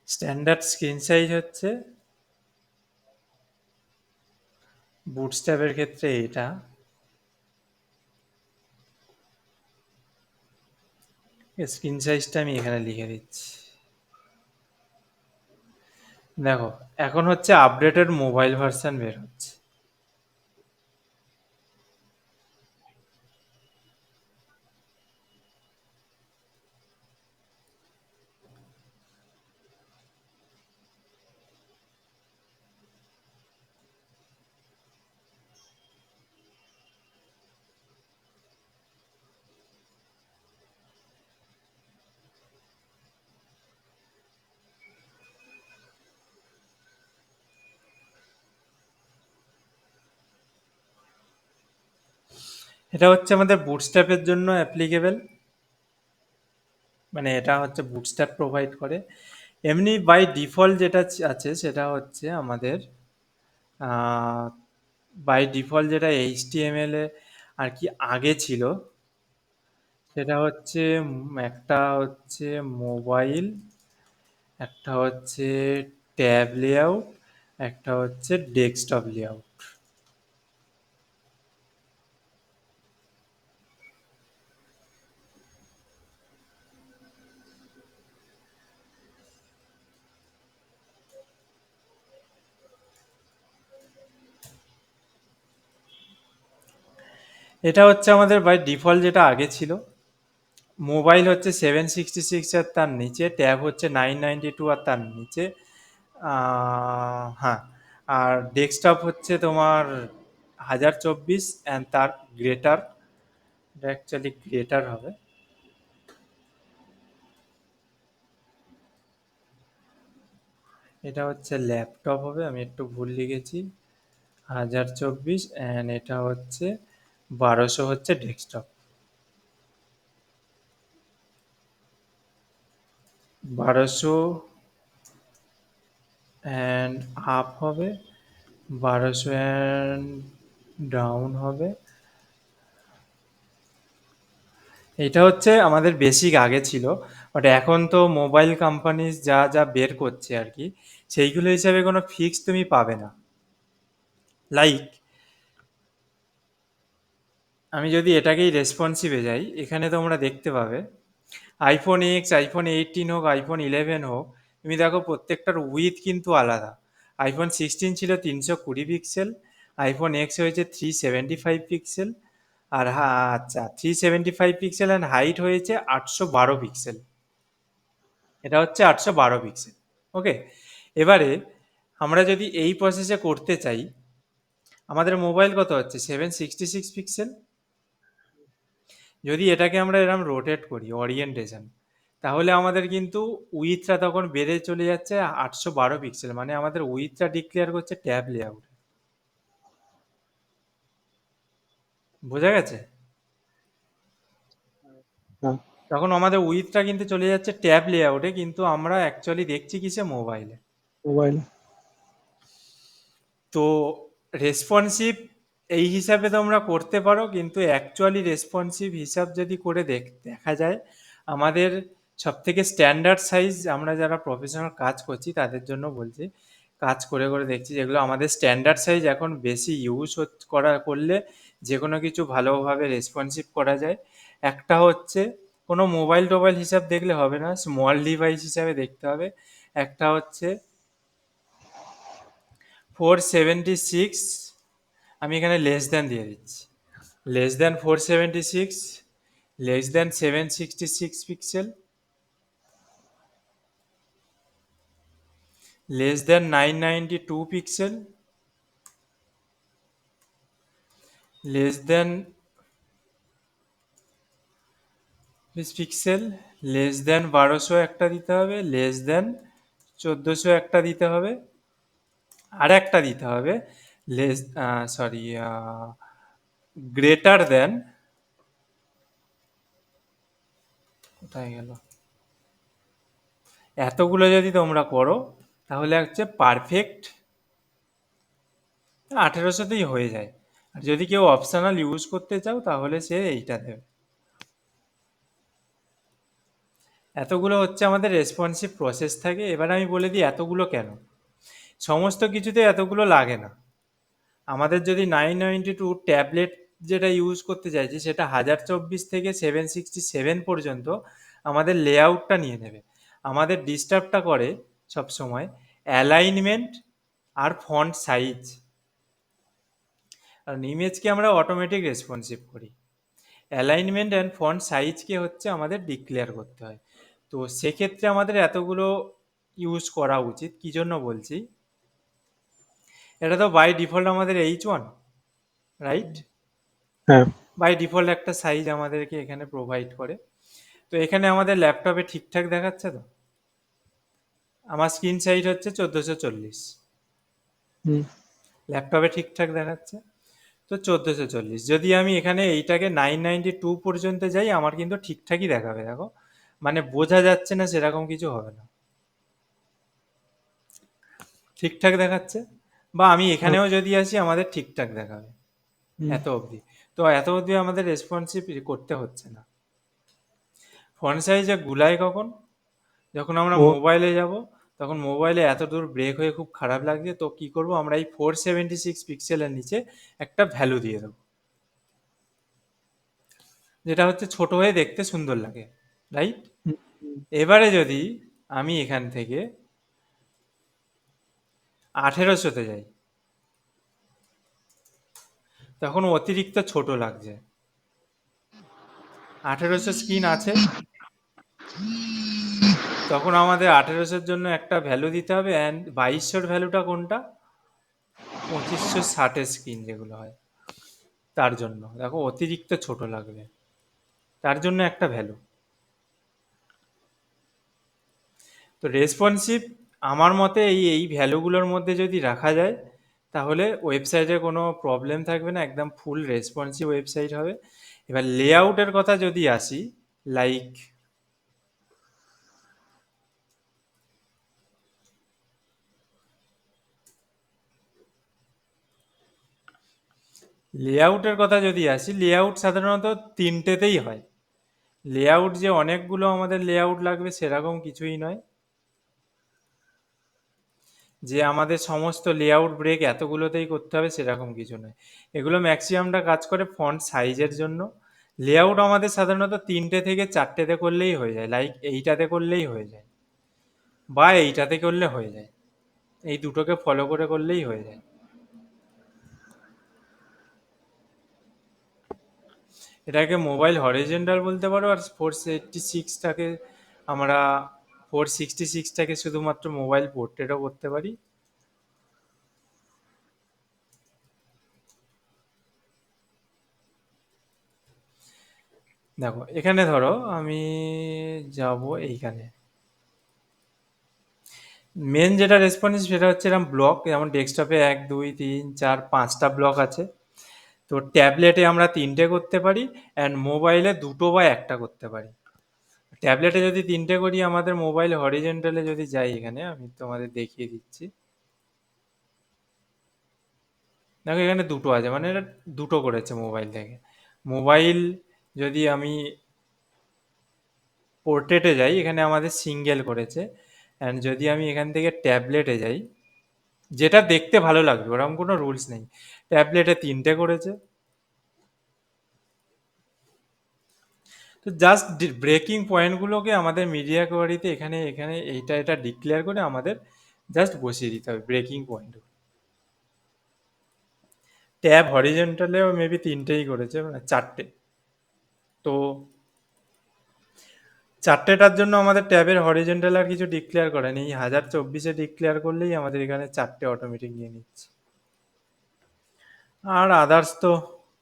স্ট্যান্ডার্ড স্ক্রিন সাইজ হচ্ছে বুটস্ট্র্যাপের ক্ষেত্রে এটা। স্ক্রিন সাইজটা আমি এখানে লিখে দিচ্ছি। দেখো, এখন হচ্ছে আপডেটেড মোবাইল ভার্সন বের হচ্ছে। এটা হচ্ছে আমাদের বুটস্ট্র্যাপের জন্য অ্যাপ্লিকেবল, মানে এটা হচ্ছে বুটস্ট্র্যাপ প্রোভাইড করে। এমনি বাই ডিফল্ট যেটা আছে সেটা হচ্ছে আমাদের বাই ডিফল্ট যেটা এইচটিএমএল এ আর কি আগে ছিল, সেটা হচ্ছে একটা হচ্ছে মোবাইল, একটা হচ্ছে ট্যাব লেআউট, একটা হচ্ছে ডেস্কটপ লেআউট। এটা হচ্ছে আমাদের বাই ডিফল্ট যেটা আগে ছিল। মোবাইল হচ্ছে 766 আর তার নিচে, ট্যাব হচ্ছে 992 আর তার নিচে। হ্যাঁ, আর ডেস্কটপ হচ্ছে তোমার 1024 অ্যান্ড তার গ্রেটার, এটা অ্যাকচুয়ালি গ্রেটার হবে। এটা হচ্ছে ল্যাপটপ হবে, আমি একটু ভুল লিখেছি, 1024, অ্যান্ড এটা হচ্ছে 1200 হচ্ছে ডেস্কটপ। 1200 অ্যান্ড আপ হবে, 1200 ডাউন হবে। এটা হচ্ছে আমাদের বেসিক আগে ছিল, বাট এখন তো মোবাইল কোম্পানি যা যা বের করছে আর কি, সেইগুলো হিসাবে কোনো ফিক্স তুমি পাবে না। লাইক আমি যদি এটাকেই রেসপন্সিভে যাই, এখানে তোমরা দেখতে পাবে আইফোন এক্স, আইফোন 18 হোক, আইফোন 11 হোক, তুমি দেখো প্রত্যেকটার উইথ কিন্তু আলাদা। আইফোন 16 ছিল 320 পিক্সেল, আইফোন এক্স হয়েছে 375 পিক্সেল, আর আচ্ছা 375 পিক্সেল, অ্যান্ড হাইট হয়েছে 812 পিক্সেল। এটা হচ্ছে 812 পিক্সেল। ওকে, এবারে আমরা যদি এই প্রসেসে করতে চাই, আমাদের মোবাইল কত হচ্ছে 766 পিক্সেল। যদি এটাকে আমরা এরকম রোটেট করি ওরিয়েন্টেশন, তাহলে আমাদের কিন্তু উইথটা তখন বেড়ে চলে যাচ্ছে 812 পিক্সেল, মানে আমাদের উইথটা ডিক্লেয়ার করছে ট্যাব লেআউট। বোঝা গেছে? হ্যাঁ, তখন আমাদের উইথটা কিন্তু চলে যাচ্ছে ট্যাব লেআউটে, কিন্তু আমরা অ্যাকচুয়ালি দেখছি কিসে, মোবাইলে। মোবাইল। তো রেসপন্সিভ এই হিসাবে তোমরা করতে পারো, কিন্তু অ্যাকচুয়ালি রেসপন্সিভ হিসাব যদি করে দেখা যায়, আমাদের সব থেকে স্ট্যান্ডার্ড সাইজ, আমরা যারা প্রফেশনাল কাজ করছি তাদের জন্য বলছি, কাজ করে করে দেখছি যেগুলো আমাদের স্ট্যান্ডার্ড সাইজ এখন বেশি ইউজ করলে যে কোনো কিছু ভালোভাবে রেসপন্সিভ করা যায়। একটা হচ্ছে, কোনো মোবাইল টোবাইল হিসাব দেখলে হবে না, স্মল ডিভাইস হিসাবে দেখতে হবে। একটা হচ্ছে 476, আমি এখানে লেস দ্যান দিয়ে দিচ্ছি, less than 476, less than 766 pixel, less than 992 pixel, less than pixel, less than 1200 একটা দিতে হবে, লেস দ্যান 1400 একটা দিতে হবে, আর একটা দিতে হবে লেস, সরি, গ্রেটার দ্যান, কোথায় গেল, এতগুলো যদি তোমরা করো তাহলে হচ্ছে পারফেক্ট 1800তেই হয়ে যায়। আর যদি কেউ অপশনাল ইউজ করতে চাও তাহলে সে এইটা দেবে। এতগুলো হচ্ছে আমাদের রেসপন্সিভ প্রসেস থাকে। এবার আমি বলে দিই এতগুলো কেন। সমস্ত কিছুতে এতগুলো লাগে না। আমাদের যদি 992 ট্যাবলেট যেটা ইউজ করতে চাইছি, সেটা 1024 থেকে 767 পর্যন্ত আমাদের লেআউটটা নিয়ে নেবে। আমাদের ডিস্টার্বটা করে সবসময় অ্যালাইনমেন্ট আর ফন্ট সাইজ। আর ইমেজকে আমরা অটোমেটিক রেসপন্সিভ করি, অ্যালাইনমেন্ট অ্যান্ড ফন্ট সাইজকে হচ্ছে আমাদের ডিক্লেয়ার করতে হয়। তো সেক্ষেত্রে আমাদের এতগুলো ইউজ করা উচিত। কী জন্য বলছি, এটা তো বাই ডিফল্ট আমাদের H1, রাইট? হ্যাঁ, বাই ডিফল্ট একটা সাইজ আমাদেরকে এখানে প্রোভাইড করে। তো এখানে আমাদের ল্যাপটপে ঠিকঠাক দেখাচ্ছে তো, আমার স্ক্রিন সাইজ হচ্ছে 1440, হুম, ল্যাপটপে ঠিকঠাক দেখাচ্ছে। তো 1440, যদি আমি এখানে এইটাকে 992 পর্যন্ত যাই, আমার কিন্তু ঠিকঠাকই দেখাবে। দেখো, মানে বোঝা যাচ্ছে না সেরকম কিছু হবে না, ঠিকঠাক দেখাচ্ছে। বা আমি এখানেও যদি আসি আমাদের ঠিকঠাক দেখাবে হুম, এত অবধি। তো এত অবধি আমাদের রেসপন্সিভ করতে হচ্ছে না। ফন্ট সাইজে গুলায় কখন, যখন আমরা ও মোবাইলে যাব, তখন মোবাইলে এত দূর ব্রেক হয়ে খুব খারাপ লাগছে, তো কি করব, আমরা এই 476 পিক্সেলের নিচে একটা ভ্যালু দিয়ে দেবো, যেটা হচ্ছে ছোট হয়ে দেখতে সুন্দর লাগে, রাইট? হুম, হুম, এবারে যদি আমি এখান থেকে 1800তে যাই, তখন অতিরিক্ত ছোট লাগছে। 1800 স্ক্রিন আছে, তখন আমাদের 1800-র জন্য একটা ভ্যালু দিতে হবে। অ্যান্ড 2200-র ভ্যালুটা কোনটা, 2560-এর স্ক্রিন যেগুলো হয় তার জন্য দেখো অতিরিক্ত ছোট লাগবে, তার জন্য একটা ভ্যালু। তো রেসপন্সিভ আমার মতে এই এই ভ্যালুগুলোর মধ্যে যদি রাখা যায়, তাহলে ওয়েবসাইটে কোনো প্রবলেম থাকবে না, একদম ফুল রেসপন্সিভ ওয়েবসাইট হবে। এবার লেআউটের কথা যদি আসি, লাইক লেআউটের কথা যদি আসি, লেআউট সাধারণত তিনটেতেই হয়। লেআউট যে অনেকগুলো আমাদের লেআউট লাগবে সেরকম কিছুই নয়, যে আমাদের সমস্ত লেআউট ব্রেক এতগুলোতেই করতে হবে সেরকম কিছু নয়। এগুলো ম্যাক্সিমামটা কাজ করে ফন্ট সাইজের জন্য। লেআউট আমাদের সাধারণত তিনটে থেকে চারটেতে করলেই হয়ে যায়, লাইক এইটাতে করলেই হয়ে যায় বা এইটাতে করলে হয়ে যায়, এই দুটোকে ফলো করে করলেই হয়ে যায়। এটাকে মোবাইল হরিজেন্টাল বলতে পারো, আর 486টাকে আমরা 466টাকে শুধুমাত্র মোবাইল পোর্ট্রেটও করতে পারি। দেখো এখানে ধরো আমি যাব এইখানে, মেন যেটা রেসপন্সিভ সেটা হচ্ছে এরকম ব্লক, যেমন ডেস্কটপে 1 2 3 4 5টা ব্লক আছে, তো ট্যাবলেটে আমরা তিনটে করতে পারি, অ্যান্ড মোবাইলে দুটো বা একটা করতে পারি। ট্যাবলেটে যদি তিনটে করি, আমাদের মোবাইল হরিজেন্টালে যদি যাই, এখানে আমি তোমাদের দেখিয়ে দিচ্ছি। দেখো এখানে দুটো আছে, মানে এটা দুটো করেছে মোবাইল থেকে। মোবাইল যদি আমি পোর্ট্রেটে যাই, এখানে আমাদের সিঙ্গেল করেছে। অ্যান্ড যদি আমি এখান থেকে ট্যাবলেটে যাই, যেটা দেখতে ভালো লাগবে, ওরকম কোনো রুলস নেই, ট্যাবলেটে তিনটে করেছে। তো জাস্ট ব্রেকিং পয়েন্টগুলোকে আমাদের মিডিয়া কোয়ারিতে এখানে এখানে এইটা এটা ডিক্লেয়ার করে আমাদের জাস্ট বসিয়ে দিতে হবে ব্রেকিং পয়েন্ট। ট্যাব হরিজেন্টালেও মেবি তিনটেই করেছে, মানে চারটে। তো চারটেটার জন্য আমাদের ট্যাবের হরিজেন্টাল আর কিছু ডিক্লেয়ার করেনি, এই 1024-এ ডিক্লেয়ার করলেই আমাদের এখানে চারটে অটোমেটিক নিয়ে নিচ্ছে। আর আদার্স তো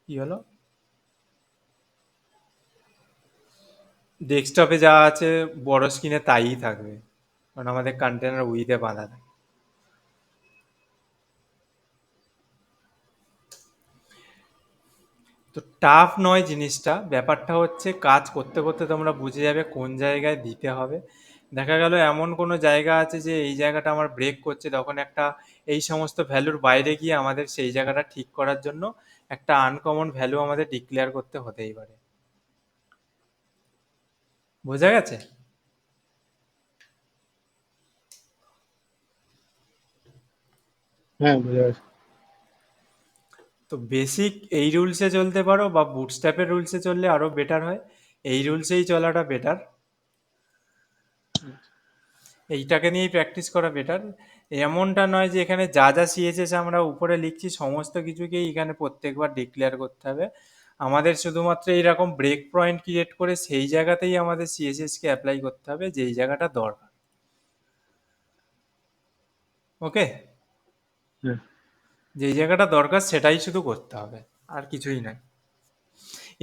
কি হলো, ডেস্কটপে যা আছে বড় স্ক্রিনে তাই থাকবে, কারণ আমাদের কন্টেনার উইথে বাঁধা থাকে। তো টাফ নয় জিনিসটা, ব্যাপারটা হচ্ছে কাজ করতে করতে তোমরা বুঝে যাবে কোন জায়গায় দিতে হবে। দেখা গেল এমন কোনো জায়গা আছে যে এই জায়গাটা আমার ব্রেক করছে, তখন একটা এই সমস্ত ভ্যালুর বাইরে গিয়ে আমাদের সেই জায়গাটা ঠিক করার জন্য একটা আনকমন ভ্যালু আমাদের ডিক্লেয়ার করতে হতেই পারে। বোঝা গেছে? হ্যাঁ, বোঝা যাচ্ছে। তো বেসিক এই রুলসে চলতে পারো, বা বুটস্ট্র্যাপের রুলসে চললে আরও বেটার হয়, এই রুলসেই চলাটা বেটার, এইটাকে নিয়েই প্র্যাকটিস করা বেটার। এমনটা নয় যে এখানে যা যা সিএসএস আমরা উপরে লিখছি সমস্ত কিছুকেই এখানে প্রত্যেকবার ডিক্লেয়ার করতে হবে। আমাদের শুধুমাত্র এইরকম ব্রেক পয়েন্ট ক্রিয়েট করে সেই জায়গাতেই আমাদের সিএসএসকে অ্যাপ্লাই করতে হবে যেই জায়গাটা দরকার। ওকে, হ্যাঁ, যেই জায়গাটা দরকার সেটাই শুধু করতে হবে, আর কিছুই নয়।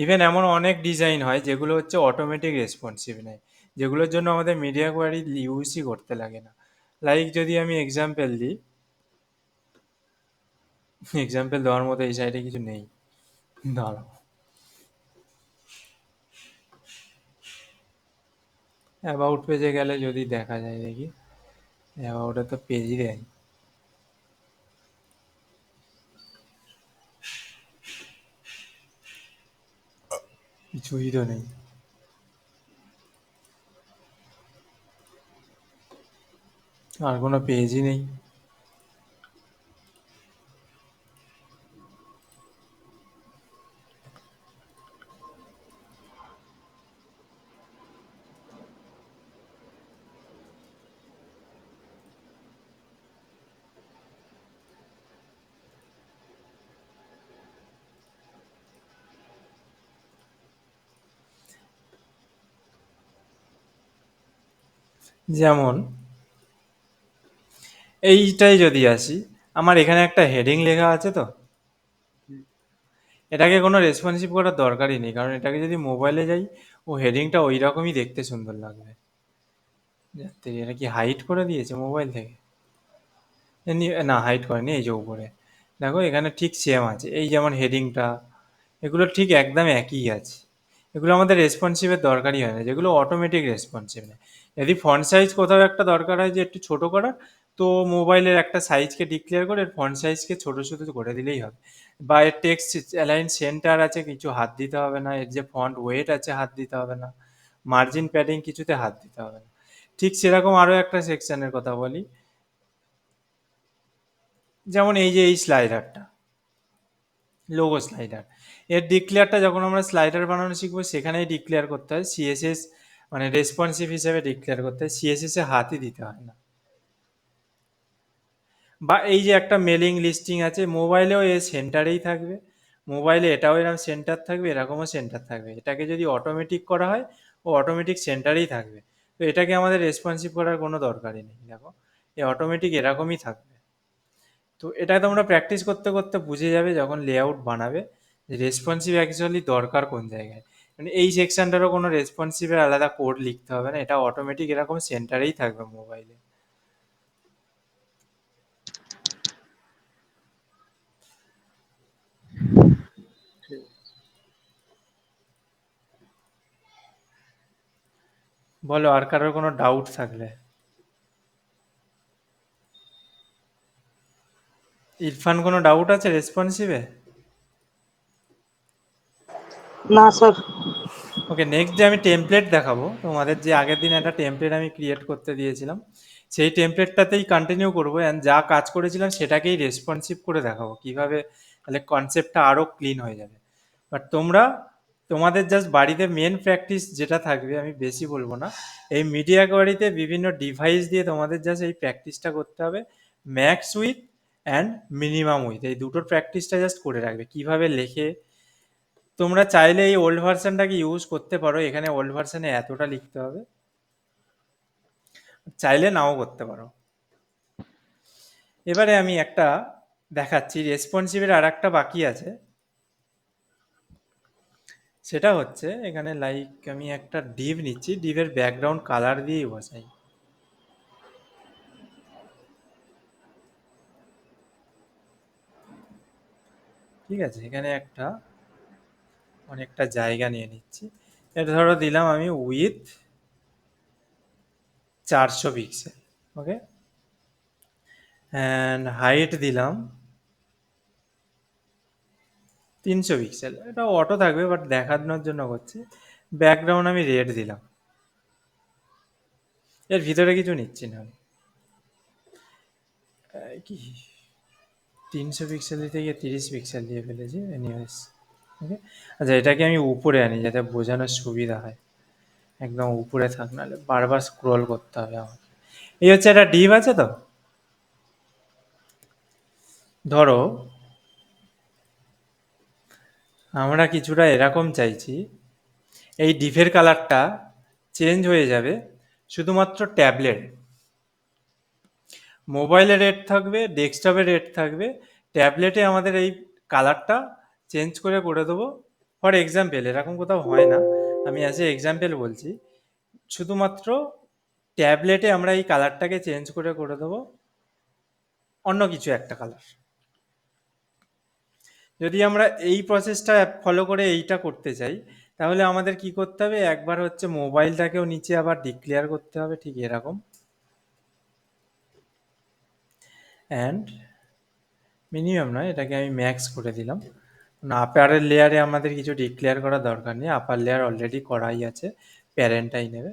ইভেন এমন অনেক ডিজাইন হয় যেগুলো হচ্ছে অটোমেটিক রেসপন্সিভ নেয়, যেগুলোর জন্য আমাদের মিডিয়া কোয়ারি ইউজই করতে লাগে না। লাইক যদি আমি এক্সাম্পল দিই, এক্সাম্পল দেওয়ার মতো এই সাইডে কিছু নেই, দাঁড়াও, অ্যাবাউট পেজে গেলে যদি দেখা যায়, দেখি অ্যাবাউটে তো পেজই দেয়, কিছুই তো নেই। আর কোনো পেজই নেই। যেমন এইটাই যদি আসি, আমার এখানে একটা হেডিং লেখা আছে, তো এটাকে কোনো রেসপন্সিভ করার দরকারই নেই, কারণ এটাকে যদি মোবাইলে যাই ও হেডিংটা ওই রকমই দেখতে সুন্দর লাগবে। যাতে এটা কি হাইড করে দিয়েছে মোবাইল থেকে? না, হাইড করেনি, এই যে উপরে দেখো এখানে ঠিক সেম আছে, এই যেমন হেডিংটা, এগুলো ঠিক একদম একই আছে। এগুলো আমাদের রেসপন্সিভের দরকারই হয় না, যেগুলো অটোমেটিক রেসপন্সিভ নেয়। যদি ফন্ট সাইজ কোথাও একটা দরকার হয় যে একটু ছোট করার, তো মোবাইলের একটা সাইজকে ডিক্লেয়ার করে ফন্ট সাইজকে ছোট ছোট করে দিলেই হবে। বা এর টেক্সট অ্যালাইন সেন্টার আছে, কিছু হাত দিতে হবে না। এর যে ফন্ট ওয়েট আছে, হাত দিতে হবে না। মার্জিন প্যাডিং কিছুতে হাত দিতে হবে না। ঠিক সেরকম আরো একটা সেকশনের কথা বলি, যেমন এই যে এই স্লাইডারটা, লোগো স্লাইডার, এর ডিক্লেয়ারটা যখন আমরা স্লাইডার বানানো শিখবো সেখানেই ডিক্লেয়ার করতে হয় সিএসএস, মানে রেসপন্সিভ হিসেবে ডিক্লেয়ার করতে হয়, সিএসএস এ হাতই দিতে হয় না। বা এই যে একটা মেলিং লিস্টিং আছে, মোবাইলেও এ সেন্টারেই থাকবে। মোবাইলে এটাও এরকম সেন্টার থাকবে, এরকমও সেন্টার থাকবে। এটাকে যদি অটোমেটিক করা হয়, ও অটোমেটিক সেন্টারেই থাকবে। তো এটাকে আমাদের রেসপন্সিভ করার কোনো দরকারই নেই। দেখো, এ অটোমেটিক এরকমই থাকবে। তো এটা তোমরা প্র্যাকটিস করতে করতে বুঝে যাবে যখন লেআউট বানাবে, যে রেসপন্সিভ অ্যাকচুয়ালি দরকার কোন জায়গায়। মানে এই সেকশনটারও কোনো রেসপন্সিভের আলাদা কোড লিখতে হবে না, এটা অটোমেটিক এরকম সেন্টারেই থাকবে মোবাইলে। বলো আর কারোর কোনো ডাউট থাকলে। ইরফান, কোনো ডাউট আছে রেসপন্সিভে? না স্যার। ওকে, নেক্সট যে আমি টেমপ্লেট দেখাবো তোমাদের, যে আগের দিন একটা টেমপ্লেট আমি ক্রিয়েট করতে দিয়েছিলাম, সেই টেমপ্লেটটাতেই কন্টিনিউ করবো, অ্যান্ড যা কাজ করেছিলাম সেটাকেই রেসপন্সিভ করে দেখাবো কিভাবে, তাহলে কনসেপ্টটা আরও ক্লিন হয়ে যাবে। বাট তোমরা তোমাদের জাস্ট বাড়িতে মেন প্র্যাকটিস যেটা থাকবে, আমি বেশি বলবো না, এই মিডিয়া কোয়ারিতে বিভিন্ন ডিভাইস দিয়ে তোমাদের জাস্ট এই প্র্যাকটিসটা করতে হবে। Max with and minimum with, এই দুটোর প্র্যাকটিসটা জাস্ট করে রাখবে কিভাবে লেখে। তোমরা চাইলে এই ওল্ড ভার্সনটাকে ইউজ করতে পারো, এখানে ওল্ড ভার্সনে এতটা লিখতে হবে, চাইলে নাও করতে পারো। এবারে আমি একটা দেখাচ্ছি, রেসপন্সিভের আর একটা বাকি আছে। সেটা হচ্ছে এখানে লাইক আমি একটা ডিভ নিচ্ছি, ডিভের ব্যাকগ্রাউন্ড কালার দিয়েই বসাই। ঠিক আছে, এখানে একটা অনেকটা জায়গা নিয়ে নিচ্ছি। এটা ধরো দিলাম আমি with 400 pixel, okay, and height দিলাম 300 পিক্সেল। এটা অটো থাকবে, বাট দেখানোর জন্য করছি। ব্যাকগ্রাউন্ড আমি রেড দিলাম, এর ভিতরে কিছু নিচ্ছি না আমি। কি 300 পিক্সেল দিতে গিয়ে 30 পিক্সেল দিয়ে ফেলেছি, এনিওয়েজ। ওকে, আচ্ছা এটাকে আমি উপরে আনি যাতে বোঝানোর সুবিধা হয়। একদম উপরে থাক, নাহলে বারবার স্ক্রোল করতে হবে আমার। এই হচ্ছে একটা ডিভ আছে। তো ধরো আমরা কিছুটা এরকম চাইছি, এই ডিভের কালারটা চেঞ্জ হয়ে যাবে শুধুমাত্র ট্যাবলেট, মোবাইলে রেড থাকবে, ডেস্কটপে রেড থাকবে, ট্যাবলেটে আমাদের এই কালারটা চেঞ্জ করে করে দেবো। ফর এক্সাম্পল, এরকম কোথাও হয় না, আমি অ্যাজ এ এক্সাম্পল বলছি, শুধুমাত্র ট্যাবলেটে আমরা এই কালারটাকে চেঞ্জ করে করে দেবো অন্য কিছু একটা কালার। যদি আমরা এই প্রসেসটা ফলো করে এইটা করতে চাই, তাহলে আমাদের কি করতে হবে, একবার হচ্ছে মোবাইলটাকেও নিচে আবার ডিক্লেয়ার করতে হবে ঠিক এরকম, অ্যান্ড মিনিমাম নয়, এটাকে আমি ম্যাক্স করে দিলাম। আপারের লেয়ারে আমাদের কিছু ডিক্লেয়ার করার দরকার নেই, আপার লেয়ার অলরেডি করাই আছে, প্যারেন্টটাই নেবে।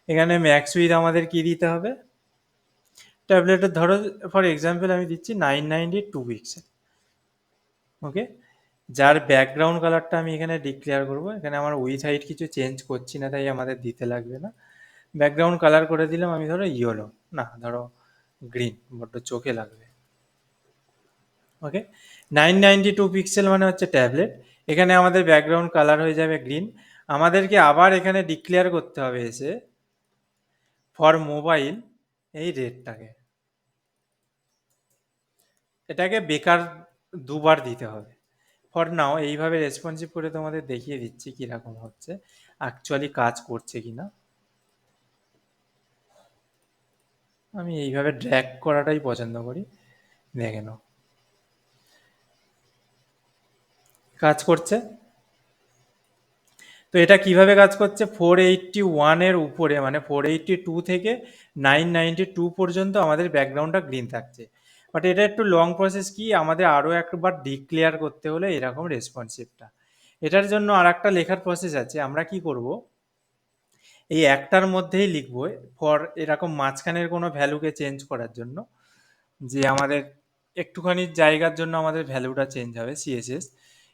এখানে ম্যাক্স উইথ আমাদের কি দিতে হবে, ট্যাবলেটের ধরো ফর এক্সাম্পল আমি দিচ্ছি 992 পিক্সেল, ওকে। যার ব্যাকগ্রাউন্ড কালারটা আমি এখানে ডিক্লেয়ার করব, এখানে আমার উইথ হাইট কিছু চেঞ্জ করছি না, তাই আমাদের দিতে লাগবে না। ব্যাকগ্রাউন্ড কালার করে দিলাম আমি ধরো ইয়েলো, না ধরো গ্রিন, বড্ড চোখে লাগবে, ওকে। 992 পিক্সেল মানে হচ্ছে ট্যাবলেট, এখানে আমাদের ব্যাকগ্রাউন্ড কালার হয়ে যাবে গ্রিন। আমাদেরকে আবার এখানে ডিক্লেয়ার করতে হবে এসে ফর মোবাইল এই রেডটাকে, এটাকে বেকার দুবার দিতে হবে। ফর নাও এইভাবে রেসপন্সিভ করে তোমাদের দেখিয়ে দিচ্ছি কিরকম হচ্ছে, অ্যাকচুয়ালি কাজ করছে কিনা। আমি এইভাবে ড্র্যাগ করাটাই পছন্দ করি, দেখে নাও কাজ করছে। তো এটা কিভাবে কাজ করছে, 481-এর উপরে মানে 482 থেকে 992 পর্যন্ত আমাদের ব্যাকগ্রাউন্ডটা গ্রিন থাকছে। বাট এটা একটু লং প্রসেস, কি আমাদের আরও একবার ডিক্লেয়ার করতে হলে এরকম রেসপন্সিভটা। এটার জন্য আর একটা লেখার প্রসেস আছে। আমরা কি করব, এই একটার মধ্যেই লিখব ফর এরকম মাঝখানের কোনো ভ্যালুকে চেঞ্জ করার জন্য, যে আমাদের একটুখানি জায়গার জন্য আমাদের ভ্যালুটা চেঞ্জ হবে সিএসএস।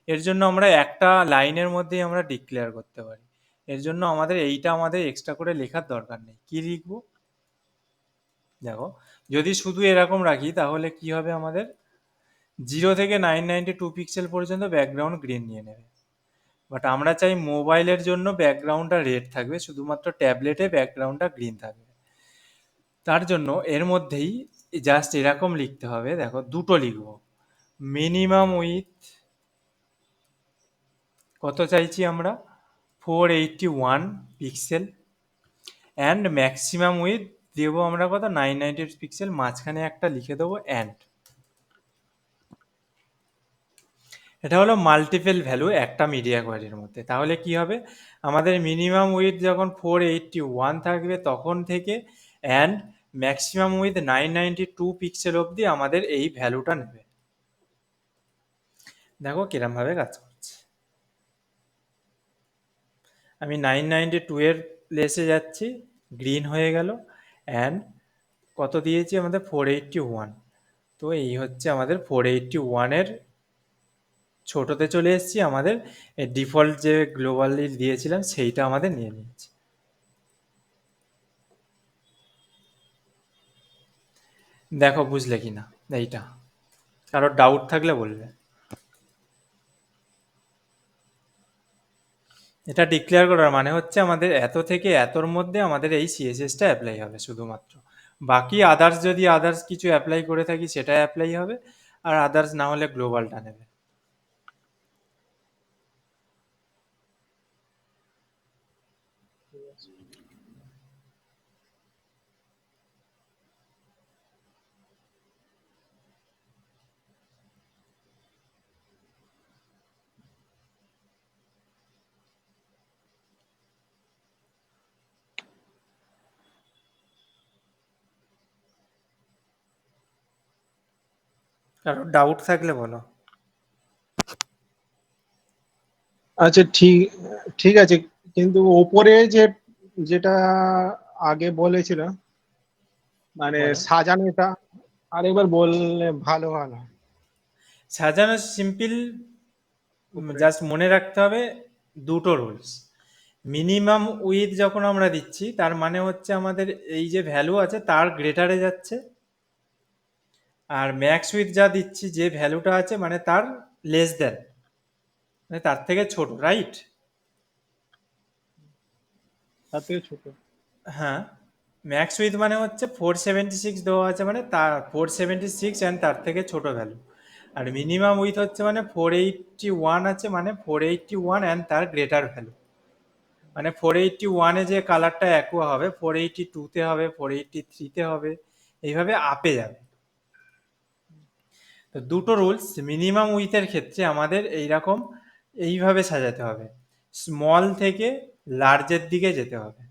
এর জন্য আমরা একটা লাইনের মধ্যেই আমরা ডিক্লেয়ার করতে পারি। এর জন্য আমাদের এইটা আমাদের এক্সট্রা করে লেখার দরকার নেই। কি লিখব, দেখো, যদি শুধু এরকম রাখি তাহলে কি হবে, আমাদের 0 থেকে 992 পিক্সেল পর্যন্ত ব্যাকগ্রাউন্ড গ্রিন নিয়ে নেবে। বাট আমরা চাই মোবাইলের জন্য ব্যাকগ্রাউন্ডটা রেড থাকবে, শুধুমাত্র ট্যাবলেটে ব্যাকগ্রাউন্ডটা গ্রিন থাকবে। তার জন্য এর মধ্যেই জাস্ট এরকম লিখতে হবে, দেখো দুটো লিখব, মিনিমাম উইথ কত চাইছি আমরা, 481 পিক্সেল, অ্যান্ড ম্যাক্সিমাম উইথ দেবো আমরা কত, 990 পিক্সেল, মাঝখানে একটা লিখে দেবো অ্যান্ড। এটা হলো মাল্টিপল ভ্যালু একটা মিডিয়া কোয়ারির মধ্যে। তাহলে কি হবে, আমাদের মিনিমাম উইথ যখন 481 থাকবে তখন থেকে অ্যান্ড ম্যাক্সিমাম উইথ 992 পিক্সেল অবধি আমাদের এই ভ্যালুটা নেবে। দেখো কিরমভাবে কাজ করছে। আমি 992 এর প্লেসে যাচ্ছি, গ্রিন হয়ে গেল, অ্যান্ড কত দিয়েছি আমাদের 481। তো এই হচ্ছে আমাদের 481-এর ছোটতে চলে এসেছি, আমাদের ডিফল্ট যে গ্লোবালি দিয়েছিলাম সেইটা আমাদের নিয়ে নিয়েছি। দেখো বুঝলে কি না এইটা, কারোর ডাউট থাকলে বলবে। এটা ডিক্লেয়ার করার মানে হচ্ছে আমাদের এত থেকে এতর মধ্যে আমাদের এই সিএসএসটা অ্যাপ্লাই হবে শুধুমাত্র। বাকি আদার্স যদি আদার্স কিছু অ্যাপ্লাই করে থাকি সেটা অ্যাপ্লাই হবে, আর আদার্স না হলে গ্লোবালটা নেবে। কারোর ডাউট থাকলে বলো। আচ্ছা, ঠিক ঠিক আছে, কিন্তু ওপরে যে যেটা আগে বলেছিল, মানে বলো, সাজানোটা আরেকবার বললে ভালো ভালো হয়। সাজানো সিম্পল, উপরে জাস্ট মনে রাখতে হবে দুটো রুলস। মিনিমাম উইথ যখন আমরা দিচ্ছি তার মানে হচ্ছে আমাদের এই যে ভ্যালু আছে তার গ্রেটারে যাচ্ছে, আর ম্যাক্স উইথ যা দিচ্ছি যে ভ্যালুটা আছে মানে তার লেস দেন, মানে তার থেকে ছোট, রাইট? তার থেকে ছোট। হ্যাঁ, ম্যাক্স উইথ মানে হচ্ছে 476 দেওয়া আছে মানে তার 476 অ্যান্ড তার থেকে ছোট ভ্যালু। আর মিনিমাম উইথ হচ্ছে মানে 481 আছে মানে 481 অ্যান্ড তার গ্রেটার ভ্যালু। মানে 481-এ যে কালারটা অ্যাকুয়া হবে 482-তে হবে, 483-তে হবে, এইভাবে আপে যাবে। তো দুটো রুলস, মিনিমাম উইথের ক্ষেত্রে আমাদের এইরকম এইভাবে সাজাতে হবে, স্মল থেকে লার্জের দিকে যেতে হবে।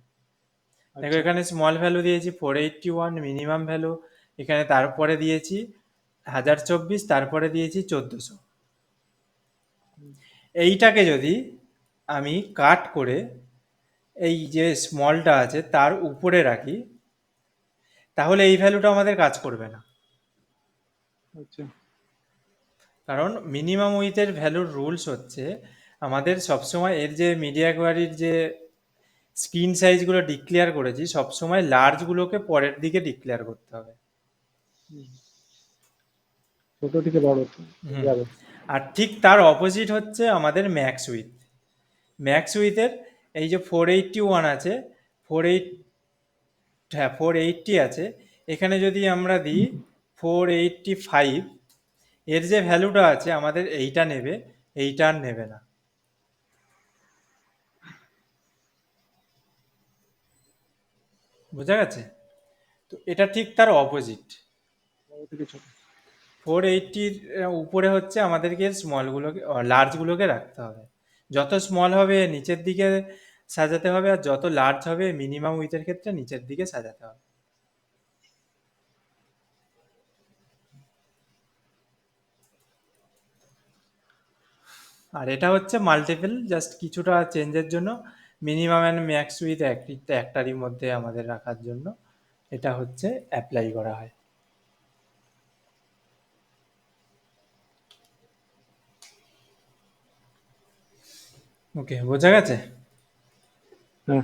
দেখো আচ্ছা। এখানে স্মল ভ্যালু দিয়েছি 481 মিনিমাম ভ্যালু, এখানে তারপরে দিয়েছি 1024, তারপরে দিয়েছি 1400। এইটাকে যদি আমি কাট করে এই যে স্মলটা আছে তার উপরে রাখি তাহলে এই ভ্যালুটা আমাদের কাজ করবে না। আচ্ছা। কারণ মিনিমাম উইথের ভ্যালুর রুলস হচ্ছে আমাদের সবসময় এর যে মিডিয়া কোয়ারির যে স্ক্রিন সাইজগুলো ডিক্লেয়ার করেছি সবসময় লার্জগুলোকে পরের দিকে ডিক্লেয়ার করতে হবে। ছোট থেকে বড় হুম, যাবে। আর ঠিক তার অপোজিট হচ্ছে আমাদের ম্যাক্স উইথ। ম্যাক্স উইথের এই যে 481 আছে, 48, হ্যাঁ 480 আছে, এখানে যদি আমরা দিই 485, এর যে ভ্যালুটা আছে আমাদের এইটা নেবে, এইটা আর নেবে না। বোঝা গেছে? তো এটা ঠিক তার অপোজিট। বড় থেকে ছোট। 480-র উপরে হচ্ছে আমাদেরকে স্মলগুলোকে লার্জগুলোকে রাখতে হবে, যত স্মল হবে নিচের দিকে সাজাতে হবে, আর যত লার্জ হবে মিনিমাম উইথের ক্ষেত্রে নিচের দিকে সাজাতে হবে। আর এটা হচ্ছে মাল্টিপল, জাস্ট কিছুটা চেঞ্জের জন্য, মিনিমাম অ্যান্ড ম্যাক্স উইথ একটারই মধ্যে আমাদের রাখার জন্য এটা হচ্ছে অ্যাপ্লাই করা হয়। ওকে, বোঝা গেছে? হ্যাঁ।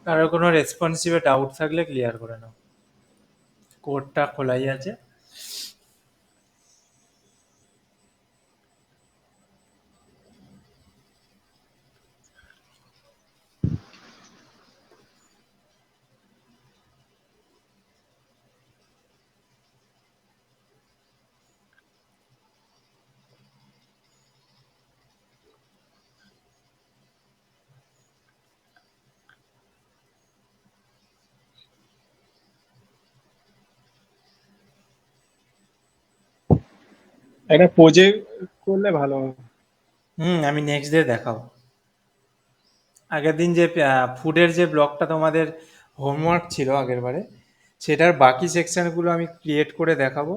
কারোর কোনো রেসপন্সিভে ডাউট থাকলে ক্লিয়ার করে নাও, কোডটা খোলাই আছে। একটা প্রজেক্ট করলে ভালো হয়। আমি নেক্সট ডে দেখাবো। আগের দিন যে ফুডের যে ব্লগটা তোমাদের হোমওয়ার্ক ছিল আগের বারে, সেটার বাকি সেকশনগুলো আমি ক্রিয়েট করে দেখাবো।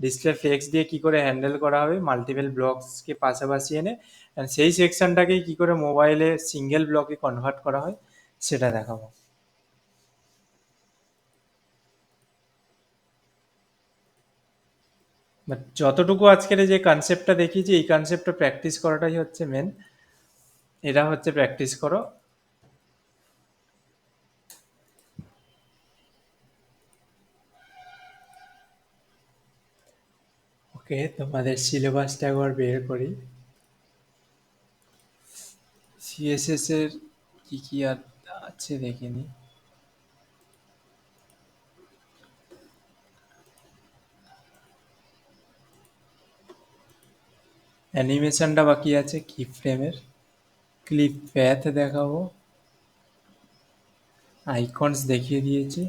ডিসপ্লে ফ্লেক্স দিয়ে কি করে হ্যান্ডেল করা হবে মাল্টিপল ব্লকসকে পাশাপাশি এনে, and সেই সেকশনটাকেই কি করে মোবাইলে সিঙ্গেল ব্লকে কনভার্ট করা হয় সেটা দেখাবো। বাট যতটুকু আজকের এই যে কনসেপ্টটা দেখিয়েছি, এই কনসেপ্টটা প্র্যাকটিস করাটাই হচ্ছে মেন। এটা হচ্ছে প্র্যাকটিস করো। ওকে, তোমাদের সিলেবাসটা একবার বের করি। সিএসএস এর কি কি আর আছে দেখে নি। অ্যানিমেশনটা বাকি আছে কি ফ্রেমের। ক্লিপ প্যাথ দেখাবো, আইকনস দেখিয়ে দিয়েছি,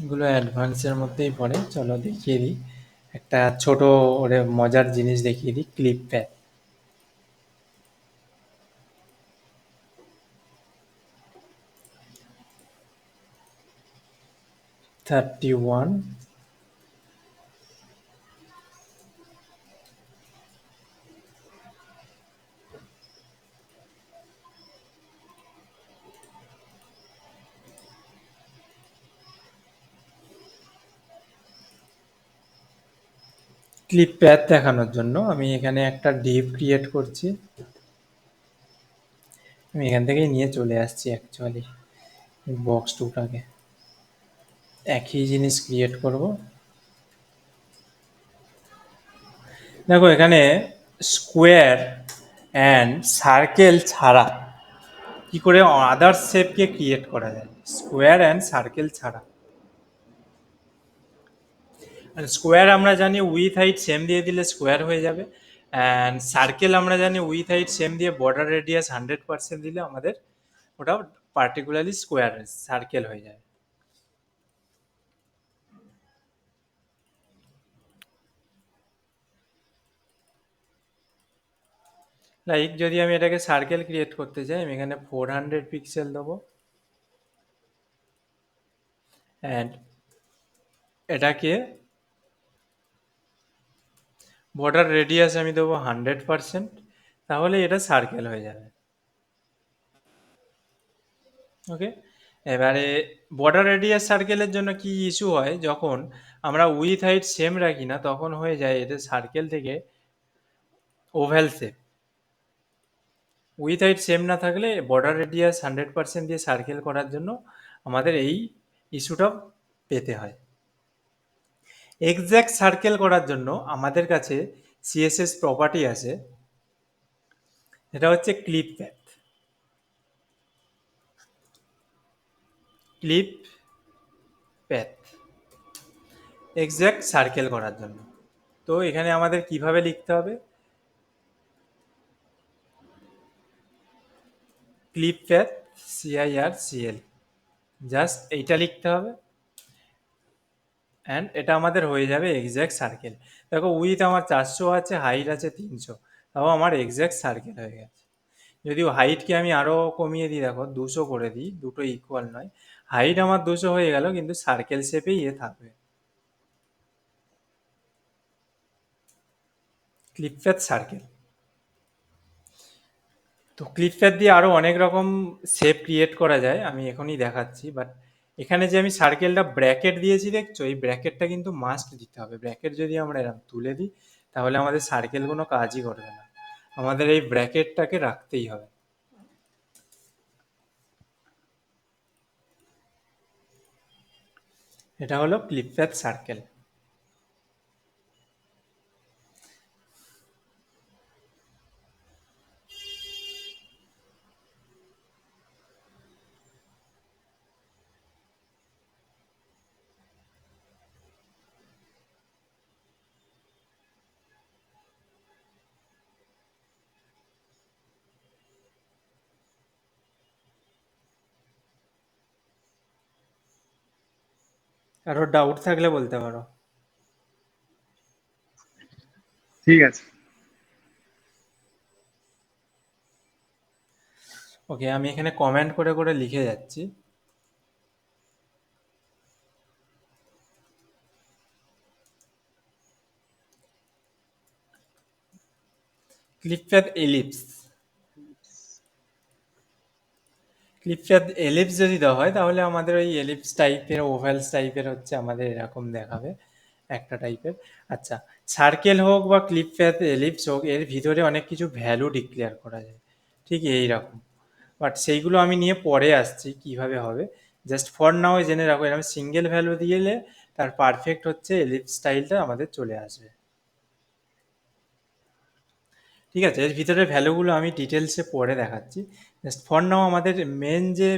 এগুলো অ্যাডভান্সের মধ্যেই পড়ে। চলো দেখিয়ে দিই একটা ছোট ওরে মজার জিনিস দেখিয়ে দিই। ক্লিপ প্যাথ 31, ক্লিপ প্যাথ দেখানোর জন্য আমি এখানে একটা ডিভ ক্রিয়েট করছি। আমি এখান থেকেই নিয়ে চলে আসছি অ্যাকচুয়ালি বক্স টুটাকে। একই জিনিস ক্রিয়েট করব। দেখো এখানে স্কোয়ার অ্যান্ড সার্কেল ছাড়া কি করে আদার্স শেপকে ক্রিয়েট করা যায়, স্কোয়ার অ্যান্ড সার্কেল ছাড়া। স্কোয়ার আমরা জানি উইথ হাইট সেম দিয়ে দিলে স্কোয়ার হয়ে যাবে, অ্যান্ড সার্কেল আমরা জানি উইথ হাইট সেম দিয়ে বর্ডার রেডিয়াস 100% দিলে আমাদের ওটা পার্টিকুলারলি স্কোয়ার সার্কেল হয়ে যায়। লাইক যদি আমি এটাকে সার্কেল ক্রিয়েট করতে চাই, আমি এখানে 400 পিক্সেল দেবো, অ্যান্ড এটাকে বর্ডার রেডিয়াস আমি দেবো 100%, তাহলে এটা সার্কেল হয়ে যাবে। ওকে, এবারে বর্ডার রেডিয়াস সার্কেলের জন্য কি ইস্যু হয়, যখন আমরা উইথ হাইট সেম রাখি না তখন হয়ে যায় এটা সার্কেল থেকে ওভ্যাল শেপ। উইথ হাইট সেম না থাকলে বর্ডার রেডিয়াস 100% দিয়ে সার্কেল করার জন্য আমাদের এই ইস্যুটা পেতে হয়। এক্স্যাক্ট সার্কেল করার জন্য আমাদের কাছে সিএসএস প্রপার্টি আছে, এটা হচ্ছে clip path. Clip path exact circle করার জন্য। তো এখানে আমাদের কিভাবে লিখতে হবে, ক্লিপ প্যাথ CIRCL, জাস্ট এইটা লিখতে হবে অ্যান্ড এটা আমাদের হয়ে যাবে এক্স্যাক্ট সার্কেল। দেখো উইথ আমার 400 আছে, হাইট আছে 300, তাও আমার এক্স্যাক্ট সার্কেল হয়ে গেছে। যদিও হাইটকে আমি আরও কমিয়ে দিই, দেখো 200 করে দিই, দুটো ইকুয়াল নয়, হাইট আমার 200 হয়ে গেল কিন্তু সার্কেল শেপেই থাকবে। Clip path circle. তো ক্লিপ প্যাথ দিয়ে আরও অনেক রকম শেপ ক্রিয়েট করা যায়, আমি এখনই দেখাচ্ছি। বাট এখানে যে আমি সার্কেলটা ব্র্যাকেট দিয়েছি দেখছো, এই ব্র্যাকেটটা কিন্তু মাস্ট দিতে হবে। ব্র্যাকেট যদি আমরা এরকম তুলে দিই তাহলে আমাদের সার্কেল কোনো কাজই করবে না, আমাদের এই ব্র্যাকেটটাকে রাখতেই হবে। এটা হলো ক্লিপ প্যাথ সার্কেল। কারোর ডাউট থাকলে বলতে পারো। ঠিক আছে। ওকে, আমি এখানে কমেন্ট করে করে লিখে যাচ্ছি। Clip path ellipse, clip path ellipse যদি দেওয়া হয় তাহলে আমাদের ওই এলিপস টাইপের ওভ্যালস টাইপের হচ্ছে আমাদের এরকম দেখাবে একটা টাইপের। আচ্ছা, সার্কেল হোক বা ক্লিপ প্যাথ এলিপস হোক, এর ভিতরে অনেক কিছু ভ্যালু ডিক্লেয়ার করা যায়, ঠিক এই রকম। বাট সেইগুলো আমি নিয়ে পরে আসছি কিভাবে হবে, জাস্ট ফর নাও জেনে রাখো এরকম সিঙ্গেল ভ্যালু দিলে তার পারফেক্ট হচ্ছে এলিপস স্টাইলটা আমাদের চলে আসবে। ঠিক আছে, এর ভিতরে ভ্যালুগুলো আমি ডিটেলসে পরে দেখাচ্ছি। জাস্ট ফর নাও আমাদের মেন যে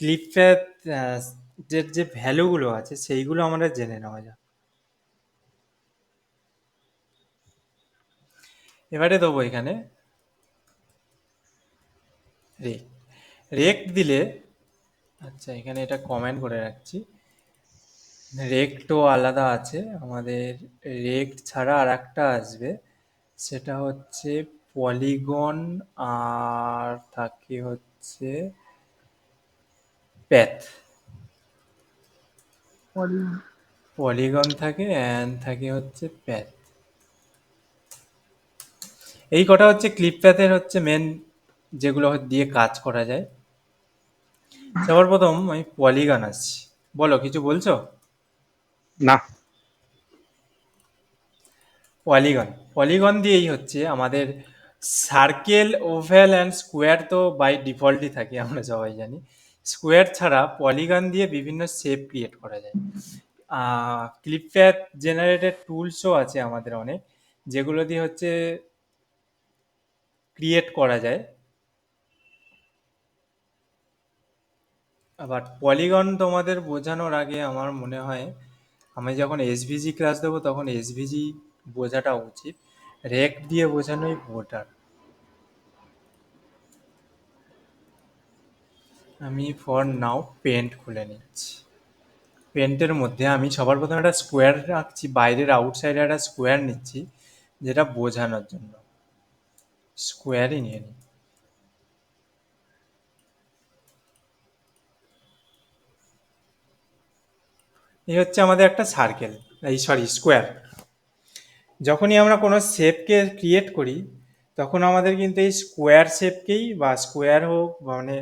ক্লিপ প্যাথ যে ভ্যালুগুলো আছে সেইগুলো আমরা জেনে নেওয়া যাক। এবারে দেবো এখানে রেক। রেক দিলে, আচ্ছা এখানে এটা কমেন্ট করে রাখছি, রেক্টও আলাদা আছে আমাদের। রেক্ট ছাড়া আর একটা আসবে, সেটা হচ্ছে পলিগন, আর থাকে হচ্ছে প্যাথ। পলিগন থাকে অ্যান্ড থাকে হচ্ছে প্যাথ। এই কটা হচ্ছে ক্লিপ প্যাথের হচ্ছে মেন যেগুলো দিয়ে কাজ করা যায়। সবার প্রথম আমি পলিগন আসছি, বলো কিছু বলছো। না। পলিগন, পলিগন দিয়েই হচ্ছে আমাদের সার্কেল, ওভ্যাল অ্যান্ড স্কোয়ার তো বাই ডিফল্টই থাকে, আমরা সবাই জানি। স্কোয়ার ছাড়া পলিগন দিয়ে বিভিন্ন শেপ ক্রিয়েট করা যায়। ক্লিপ প্যাথ জেনারেটেড টুলসও আছে আমাদের অনেক, যেগুলো দিয়ে হচ্ছে ক্রিয়েট করা যায়। আবার পলিগন তোমাদের বোঝানোর আগে আমার মনে হয় আমি যখন এসভিজি ক্লাস দেবো তখন এসভিজি বোঝাটা উচিত, রেক দিয়ে বোঝানোই বেটার। আমি ফর নাও পেন্ট খুলে নিচ্ছি। পেন্টের মধ্যে আমি সবার প্রথমে একটা স্কোয়ার রাখছি, বাইরের আউটসাইডে একটা স্কোয়ার নিচ্ছি, যেটা বোঝানোর জন্য স্কোয়ারই নিয়ে নিই। এই হচ্ছে আমাদের একটা সার্কেল, এই সরি স্কোয়ার। যখনই আমরা কোনো শেপকে ক্রিয়েট করি তখন আমাদের কিন্তু এই স্কোয়ার শেপকেই, বা স্কোয়ার হোক বা মানে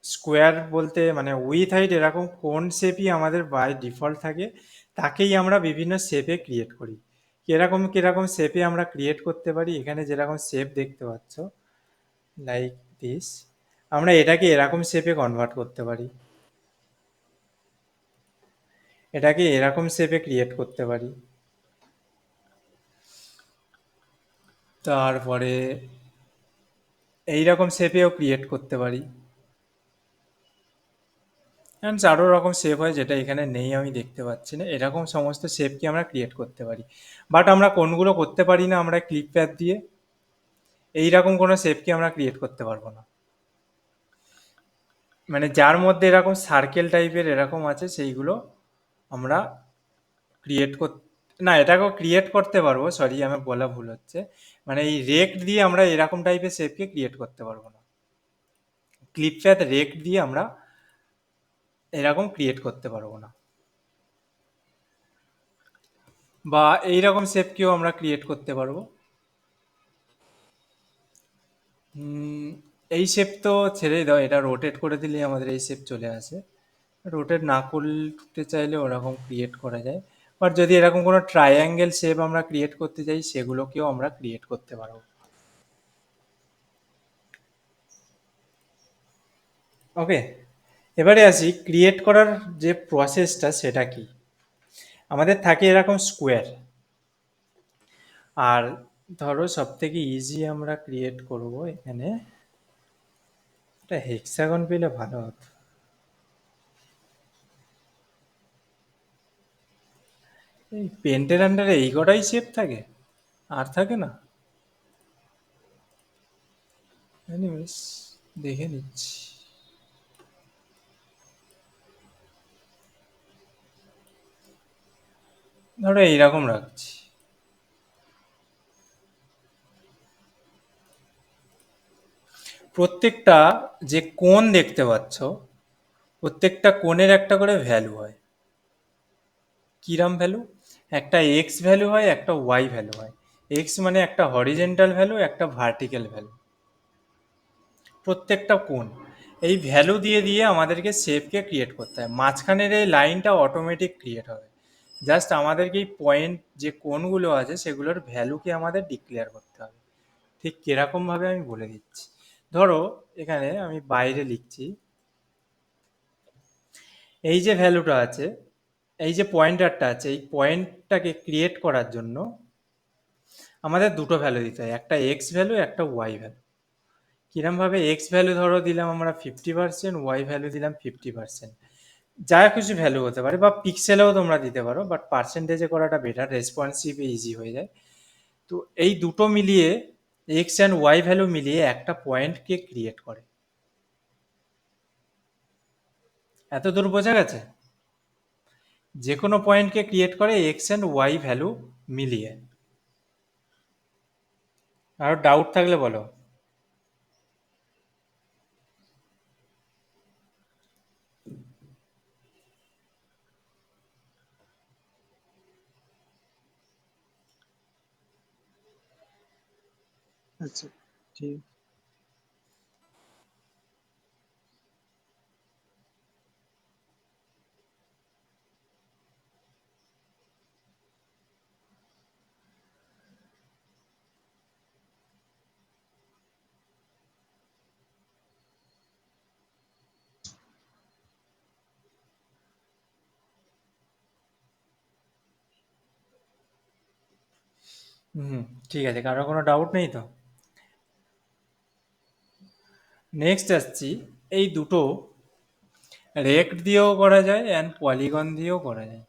স্কোয়ার বলতে মানে উইথ হাইট এরকম কোন শেপই আমাদের বাই ডিফল্ট থাকে, তাকেই আমরা বিভিন্ন শেপে ক্রিয়েট করি। কিরকম কিরকম শেপে আমরা ক্রিয়েট করতে পারি, এখানে যেরকম শেপ দেখতে পাচ্ছ লাইক দিস, আমরা এটাকে এরকম শেপে কনভার্ট করতে পারি, এটাকে এরকম শেপে ক্রিয়েট করতে পারি। তারপরে এইরকম শেপেও ক্রিয়েট করতে পারি। অ্যান্ড আরও রকম শেপ হয় যেটা এখানে নেই, আমি দেখতে পাচ্ছি না। এরকম সমস্ত শেপকে আমরা ক্রিয়েট করতে পারি। বাট আমরা কোনগুলো করতে পারি না, আমরা ক্লিপ প্যাড দিয়ে এইরকম কোনো শেপকে আমরা ক্রিয়েট করতে পারবো না। মানে যার মধ্যে এরকম সার্কেল টাইপের এরকম আছে সেইগুলো আমরা ক্রিয়েট না, এটাকেও ক্রিয়েট করতে পারবো, সরি আমার বলা ভুল হচ্ছে। মানে এই রেক্ট দিয়ে আমরা এরকম টাইপের শেপকে ক্রিয়েট করতে পারবো না। ক্লিপ প্যাড রেক্ট দিয়ে আমরা এরকম ক্রিয়েট করতে পারবো না, বা এইরকম শেপকেও আমরা ক্রিয়েট করতে পারবো। এই শেপ তো ছেড়েই দাও, এটা রোটেট করে দিলেই আমাদের এই শেপ চলে আসে। রোটেট না করতে চাইলে ওরকম ক্রিয়েট করা যায়। বাট যদি এরকম কোনো ট্রায়াঙ্গেল শেপ আমরা ক্রিয়েট করতে চাই, সেগুলোকেও আমরা ক্রিয়েট করতে পারবো। ওকে, এবারে আসি ক্রিয়েট করার যে প্রসেসটা সেটা কি। আমাদের থাকে এরকম স্কোয়ার, আর ধরো সব থেকে ইজি আমরা ক্রিয়েট করব এখানে একটা হেক্সাগন পেলে ভালো হতো। এই পেন্টের আন্ডারে এই কটাই শেপ থাকে, আর থাকে না। এনিওয়েজ দেখে নিচ্ছি। ধরো এইরকম রাখছি। প্রত্যেকটা যে কোণ দেখতে পাচ্ছ, প্রত্যেকটা কোণের একটা করে ভ্যালু হয়। কিরাম ভ্যালু? একটা এক্স ভ্যালু হয়, একটা ওয়াই ভ্যালু হয়। এক্স মানে একটা হরিজেন্টাল ভ্যালু, একটা ভার্টিক্যাল ভ্যালু। প্রত্যেকটা কোণ এই ভ্যালু দিয়ে দিয়ে আমাদেরকে শেপকে ক্রিয়েট করতে হয়। মাঝখানের এই লাইনটা অটোমেটিক ক্রিয়েট হবে। জাস্ট আমাদেরকে এই পয়েন্ট যে কোণগুলো আছে সেগুলোর ভ্যালুকে আমাদের ডিক্লেয়ার করতে হবে। ঠিক কিরকমভাবে আমি বলে দিচ্ছি। ধরো এখানে আমি বাইরে লিখছি, এই যে ভ্যালুটা আছে, এই যে পয়েন্টারটা আছে, এই পয়েন্টটাকে ক্রিয়েট করার জন্য আমাদের দুটো ভ্যালু দিতে হয়, একটা এক্স ভ্যালু, একটা ওয়াই ভ্যালু। কিরমভাবে? এক্স ভ্যালু ধরো দিলাম আমরা 50%, ওয়াই ভ্যালু দিলাম 50%। যা কিছু ভ্যালু হতে পারে, বা পিক্সেলেও তোমরা দিতে পারো, বাট পার্সেন্টেজে করাটা বেটার, রেসপন্সিভ ইজি হয়ে যায়। তো এই দুটো মিলিয়ে এক্স অ্যান্ড ওয়াই ভ্যালু মিলিয়ে একটা পয়েন্টকে ক্রিয়েট করে। এত দূর বোঝা গেছে? যে কোনো পয়েন্টকে ক্রিয়েট করে এক্স অ্যান্ড ওয়াই ভ্যালু মিলিয়ে। আরো ডাউট থাকলে বলো। আচ্ছা, ঠিক। হুম, ঠিক আছে, কারো কোনো ডাউট নেই তো? নেক্সট আসছি, এই দুটো রেক্ট দিয়েও করা যায় অ্যান্ড পলিগন দিয়েও করা যায়।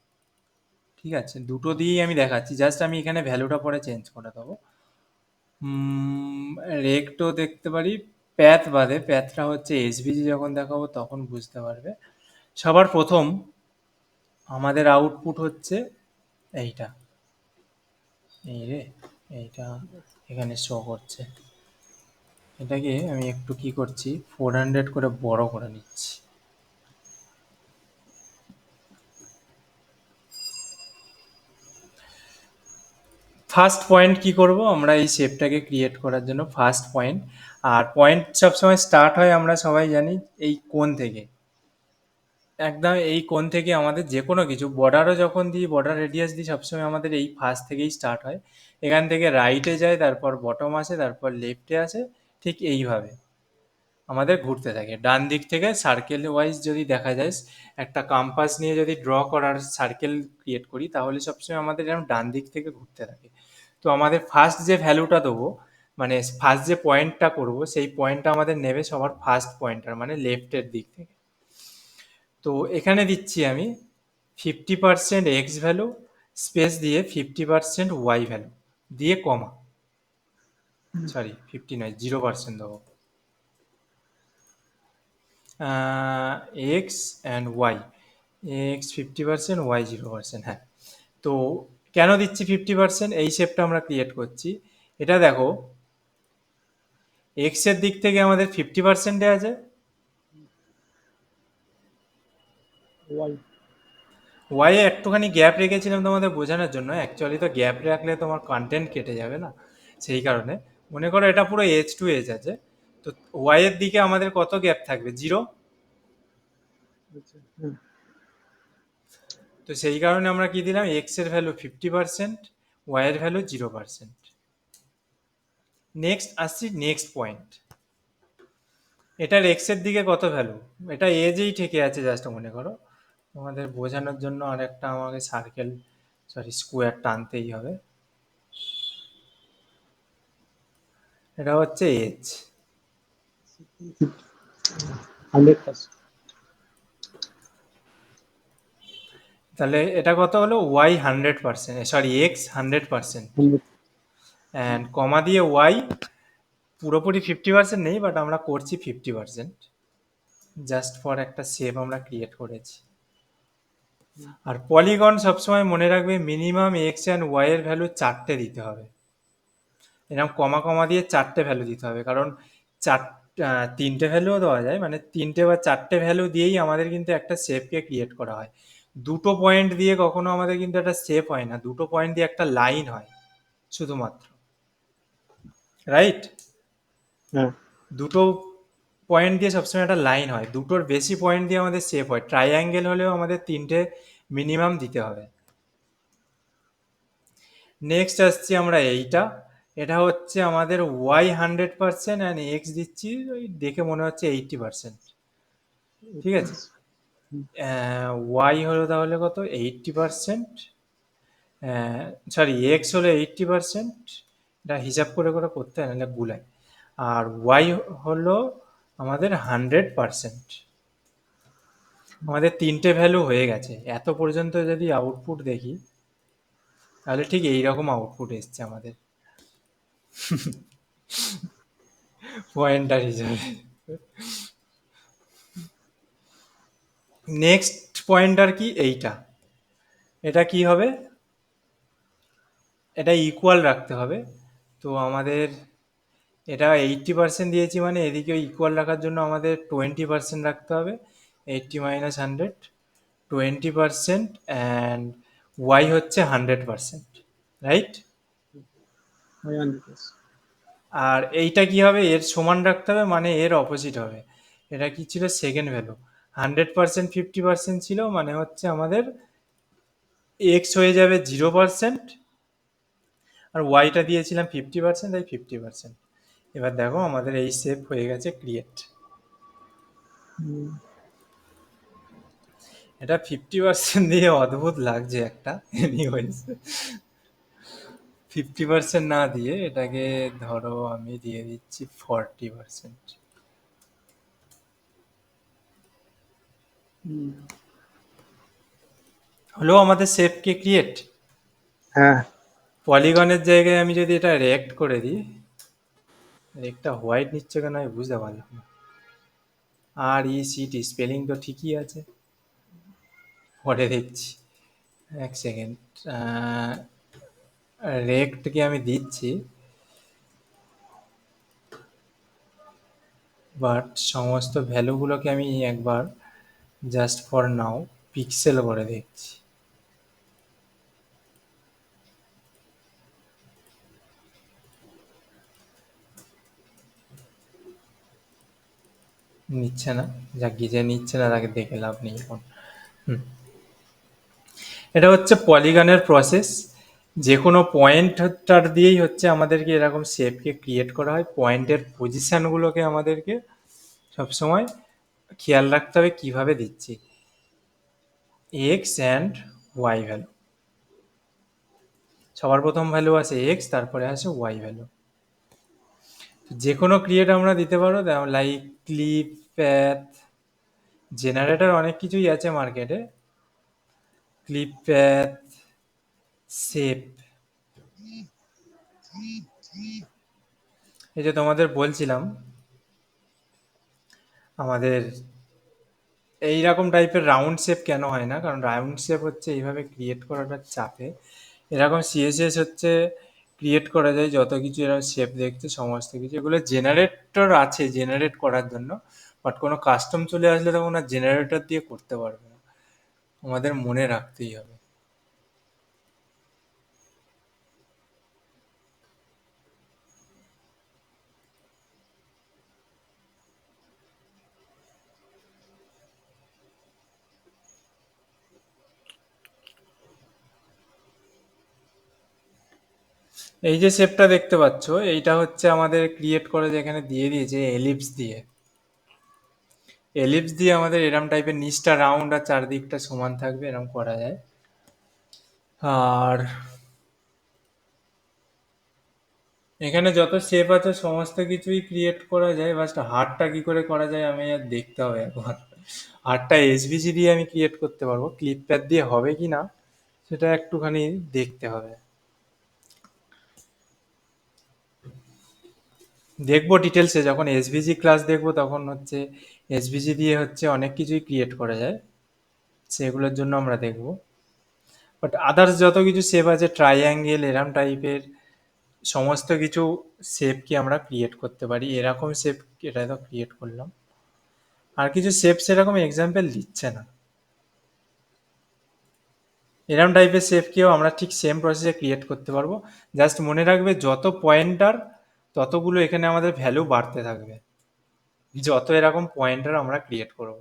ঠিক আছে, দুটো দিয়েই আমি দেখাচ্ছি, জাস্ট আমি এখানে ভ্যালুটা পরে চেঞ্জ করে দেবো। রেক্টও দেখতে পারি, প্যাথ বাদে, প্যাথটা হচ্ছে এসভিজি যখন দেখাবো তখন বুঝতে পারবে। সবার প্রথম আমাদের আউটপুট হচ্ছে এইটা, এই রে, এইটা এখানে শো করছে। এটাকে আমি একটু কি করছি, 400 করে বড় করে নিচ্ছি। ফার্স্ট পয়েন্ট কি করব আমরা এই শেপটাকে ক্রিয়েট করার জন্য ফার্স্ট পয়েন্ট, আর পয়েন্ট সবসময় স্টার্ট হয় আমরা সবাই জানি এই কোণ থেকে, একদম এই কোণ থেকে আমাদের যে কোনো কিছু বর্ডারও যখন দিই বর্ডার রেডিয়াস দিই সবসময় আমাদের এই ফার্স্ট থেকেই স্টার্ট হয়, এখান থেকে রাইটে যায় তারপর বটম আসে তারপর লেফটে আসে, ঠিক এইভাবে আমাদের ঘুরতে থাকে ডান দিক থেকে সার্কেল ওয়াইজ। যদি দেখা যায় একটা কম্পাস নিয়ে যদি ড্র করার সার্কেল ক্রিয়েট করি তাহলে সবসময় আমাদের এরকম ডান দিক থেকে ঘুরতে থাকে। তো আমাদের ফার্স্ট যে ভ্যালুটা দেবো মানে ফার্স্ট যে পয়েন্টটা করব সেই পয়েন্টটা আমাদের নেবে সবার ফার্স্ট পয়েন্টার মানে লেফটের দিক থেকে। তো এখানে দিচ্ছি আমি 50% এক্স ভ্যালু স্পেস দিয়ে 50% ওয়াই ভ্যালু দিয়ে কমা, সরি 50 নয় 0% দেবো, X and Y, X 50% Y 0%। হ্যাঁ, তো কেন দিচ্ছি 50%? এই শেপটা আমরা ক্রিয়েট করছি, এটা দেখো এক্স এর দিক থেকে আমাদের 50% আছে, ওয়াই ওয়াই এ একটুখানি গ্যাপ রেখেছিলাম তোমাদের বোঝানোর জন্য, অ্যাকচুয়ালি তো গ্যাপ রাখলে তোমার কন্টেন্ট কেটে যাবে না, সেই কারণে মনে করো এটা পুরো এজ টু এজ আছে, তো ওয়াই এর দিকে আমাদের কত গ্যাপ থাকবে? 0। আচ্ছা হ্যাঁ তো সেই কারণে আমরা কি দিলাম, এক্স এর ভ্যালু 50%, ওয়াই এর ভ্যালু 0%। নেক্সট আসছি নেক্সট পয়েন্ট, এটার এক্স এর দিকে কত ভ্যালু, এটা এজেই ঠেকে আছে জাস্ট মনে করো, তোমাদের বোঝানোর জন্য আরেকটা আমাকে সার্কেল সরি স্কোয়ার টানতেই হবে, এটা হচ্ছে এজ। 100%। তাহলে এটা কত হলো, ওয়াই 100%, সরি এক্স 100%, অ্যান্ড কমা দিয়ে ওয়াই পুরোপুরি 50% নেই বাট আমরা করছি 50%, জাস্ট ফর একটা শেপ আমরা ক্রিয়েট করেছি। আর পলিগন সবসময় মনে রাখবে মিনিমাম এক্স অ্যান্ড ওয়াই এর ভ্যালু 4টে দিতে হবে, এরকম কমা কমা দিয়ে 4টে ভ্যালু দিতে হবে, কারণ চার 3টে ভ্যালুও দেওয়া যায়, মানে 3টে বা 4টে ভ্যালু দিয়েই আমাদের কিন্তু একটা শেপকে ক্রিয়েট করা হয়। দুটো পয়েন্ট দিয়ে কখনো আমাদের কিন্তু একটা শেপ হয় না, দুটো পয়েন্ট দিয়ে একটা লাইন হয় শুধুমাত্র, রাইট? হ্যাঁ দুটো পয়েন্ট দিয়ে সবসময় একটা লাইন হয়, দুটোর বেশি পয়েন্ট দিয়ে আমাদের শেপ হয়, ট্রাইঅ্যাঙ্গেল হলেও আমাদের 3টে মিনিমাম দিতে হবে। নেক্সট আসছি আমরা এইটা, এটা হচ্ছে আমাদের ওয়াই 100% অ্যান্ড এক্স দিচ্ছি ওই দেখে মনে হচ্ছে 80%, ঠিক আছে? ওয়াই হলো তাহলে কত, 80%, সরি এক্স হলো 80%, এটা হিসাব করে করে করতে হয় নাহলে গুলায়, আর ওয়াই হলো আমাদের 100%। আমাদের 3টে ভ্যালু হয়ে গেছে, এত পর্যন্ত যদি আউটপুট দেখি তাহলে ঠিক এইরকম আউটপুট এসছে আমাদের পয়েন্টার হিসাবে। নেক্সট পয়েন্টার কি, এইটা, এটা কি হবে, এটা ইকুয়াল রাখতে হবে। তো আমাদের এটা 80% দিয়েছি মানে এদিকেও ইকুয়াল রাখার জন্য আমাদের 20% রাখতে হবে, 80 মাইনাস 100, 20%, অ্যান্ড ওয়াই হচ্ছে 100%, রাইট? ওয়াই 100%। আর এইটা কি হবে, এর সমান রাখতে হবে মানে এর অপোজিট হবে, এটা কি ছিল সেকেন্ড ভ্যালু, 100% 50% ছিল মানে হচ্ছে আমাদের এক্স হয়ে যাবে 0%, আর ওয়াইটা দিয়েছিলাম 50% তাই 50%। এবার দেখো আমাদের এই শেপ হয়ে গেছে ক্রিয়েট, এটা 50% দিয়ে অদ্ভুত লাগছে একটা, এনিওয়েজ 50% না দিয়ে এটাকে ধরো আমি দিয়ে দিচ্ছি 40%, হলো আমাদের শেপ কে ক্রিয়েট। হ্যাঁ পলিগনের জায়গায় আমি যদি এটা রেক্ট করে দিই, রেক্টটা হোয়াইট নিচ্ছে কেন আমি বুঝতে পারলাম না, আর ই সিটি স্পেলিং তো ঠিকই আছে, পরে দেখছি, এক সেকেন্ড, রেক্টকে আমি দিচ্ছি বাট সমস্ত ভ্যালুগুলোকে আমি একবার জাস্ট ফর নাও পিক্সেল করে দেখছি, নিচ্ছে না, যা যে নিচ্ছে না তাকে দেখে লাভ নেই এখন। হুম, এটা হচ্ছে পলিগনের প্রসেস। যে কোনো পয়েন্টটার দিয়েই হচ্ছে আমাদেরকে এরকম শেপকে ক্রিয়েট করা হয়। পয়েন্টের পজিশানগুলোকে আমাদেরকে সবসময় খেয়াল রাখতে হবে কিভাবে দিচ্ছি। এক্স অ্যান্ড ওয়াই ভ্যালু, সবার প্রথম ভ্যালু আসে এক্স, তারপরে আসে ওয়াই ভ্যালু। যে কোনো ক্রিয়েট আমরা দিতে পারো, লাইক ক্লিপ, প্যাথ, জেনারেটর, অনেক কিছুই আছে মার্কেটে। ক্লিপ, প্যাথ, শেপ, এই যে তোমাদের বলছিলাম আমাদের এইরকম টাইপের রাউন্ড শেপ কেন হয় না, কারণ রাউন্ড শেপ হচ্ছে এইভাবে ক্রিয়েট করাটা চাপে। এরকম সিএসএস হচ্ছে ক্রিয়েট করা যায় যত কিছু এরকম শেপ দেখছে সমস্ত কিছু, এগুলো জেনারেটর আছে জেনারেট করার জন্য, বাট কোনো কাস্টম চলে আসলে তখন আর জেনারেটর দিয়ে করতে পারবে না, আমাদের মনে রাখতেই হবে। এই যে শেপটা দেখতে পাচ্ছ, এইটা হচ্ছে আমাদের ক্রিয়েট করে যেখানে দিয়ে দিয়েছে এলিপস দিয়ে। এলিপস দিয়ে আমাদের এরম টাইপের নিচটা রাউন্ড আর চারদিকটা সমান থাকবে, এরম করা যায়। আর এখানে যত শেপ আছে সমস্ত কিছুই ক্রিয়েট করা যায়, বাট হার্টটা কি করে করা যায় আমি আর দেখতে হবে একবার। হার্টটা এসভিজি দিয়ে আমি ক্রিয়েট করতে পারবো, ক্লিপ প্যাড দিয়ে হবে কি না সেটা একটুখানি দেখতে হবে। দেখবো ডিটেলসে, যখন এসভিজি ক্লাস দেখবো তখন হচ্ছে এসভিজি দিয়ে হচ্ছে অনেক কিছুই ক্রিয়েট করা যায়, সেগুলোর জন্য আমরা দেখবো। বাট আদার্স যত কিছু শেপ আছে, ট্রাইঅ্যাঙ্গেল এরম টাইপের সমস্ত কিছু শেপ কি আমরা ক্রিয়েট করতে পারি। এরকম শেপ এটা তো ক্রিয়েট করলাম, আর কিছু শেপ সেরকম এক্সাম্পল দিচ্ছে না। এরকম টাইপের শেপকেও আমরা ঠিক সেম প্রসেসে ক্রিয়েট করতে পারবো। জাস্ট মনে রাখবে যত পয়েন্টার ততগুলো এখানে আমাদের ভ্যালু বাড়তে থাকবে, যত এরকম পয়েন্টার আমরা ক্রিয়েট করব।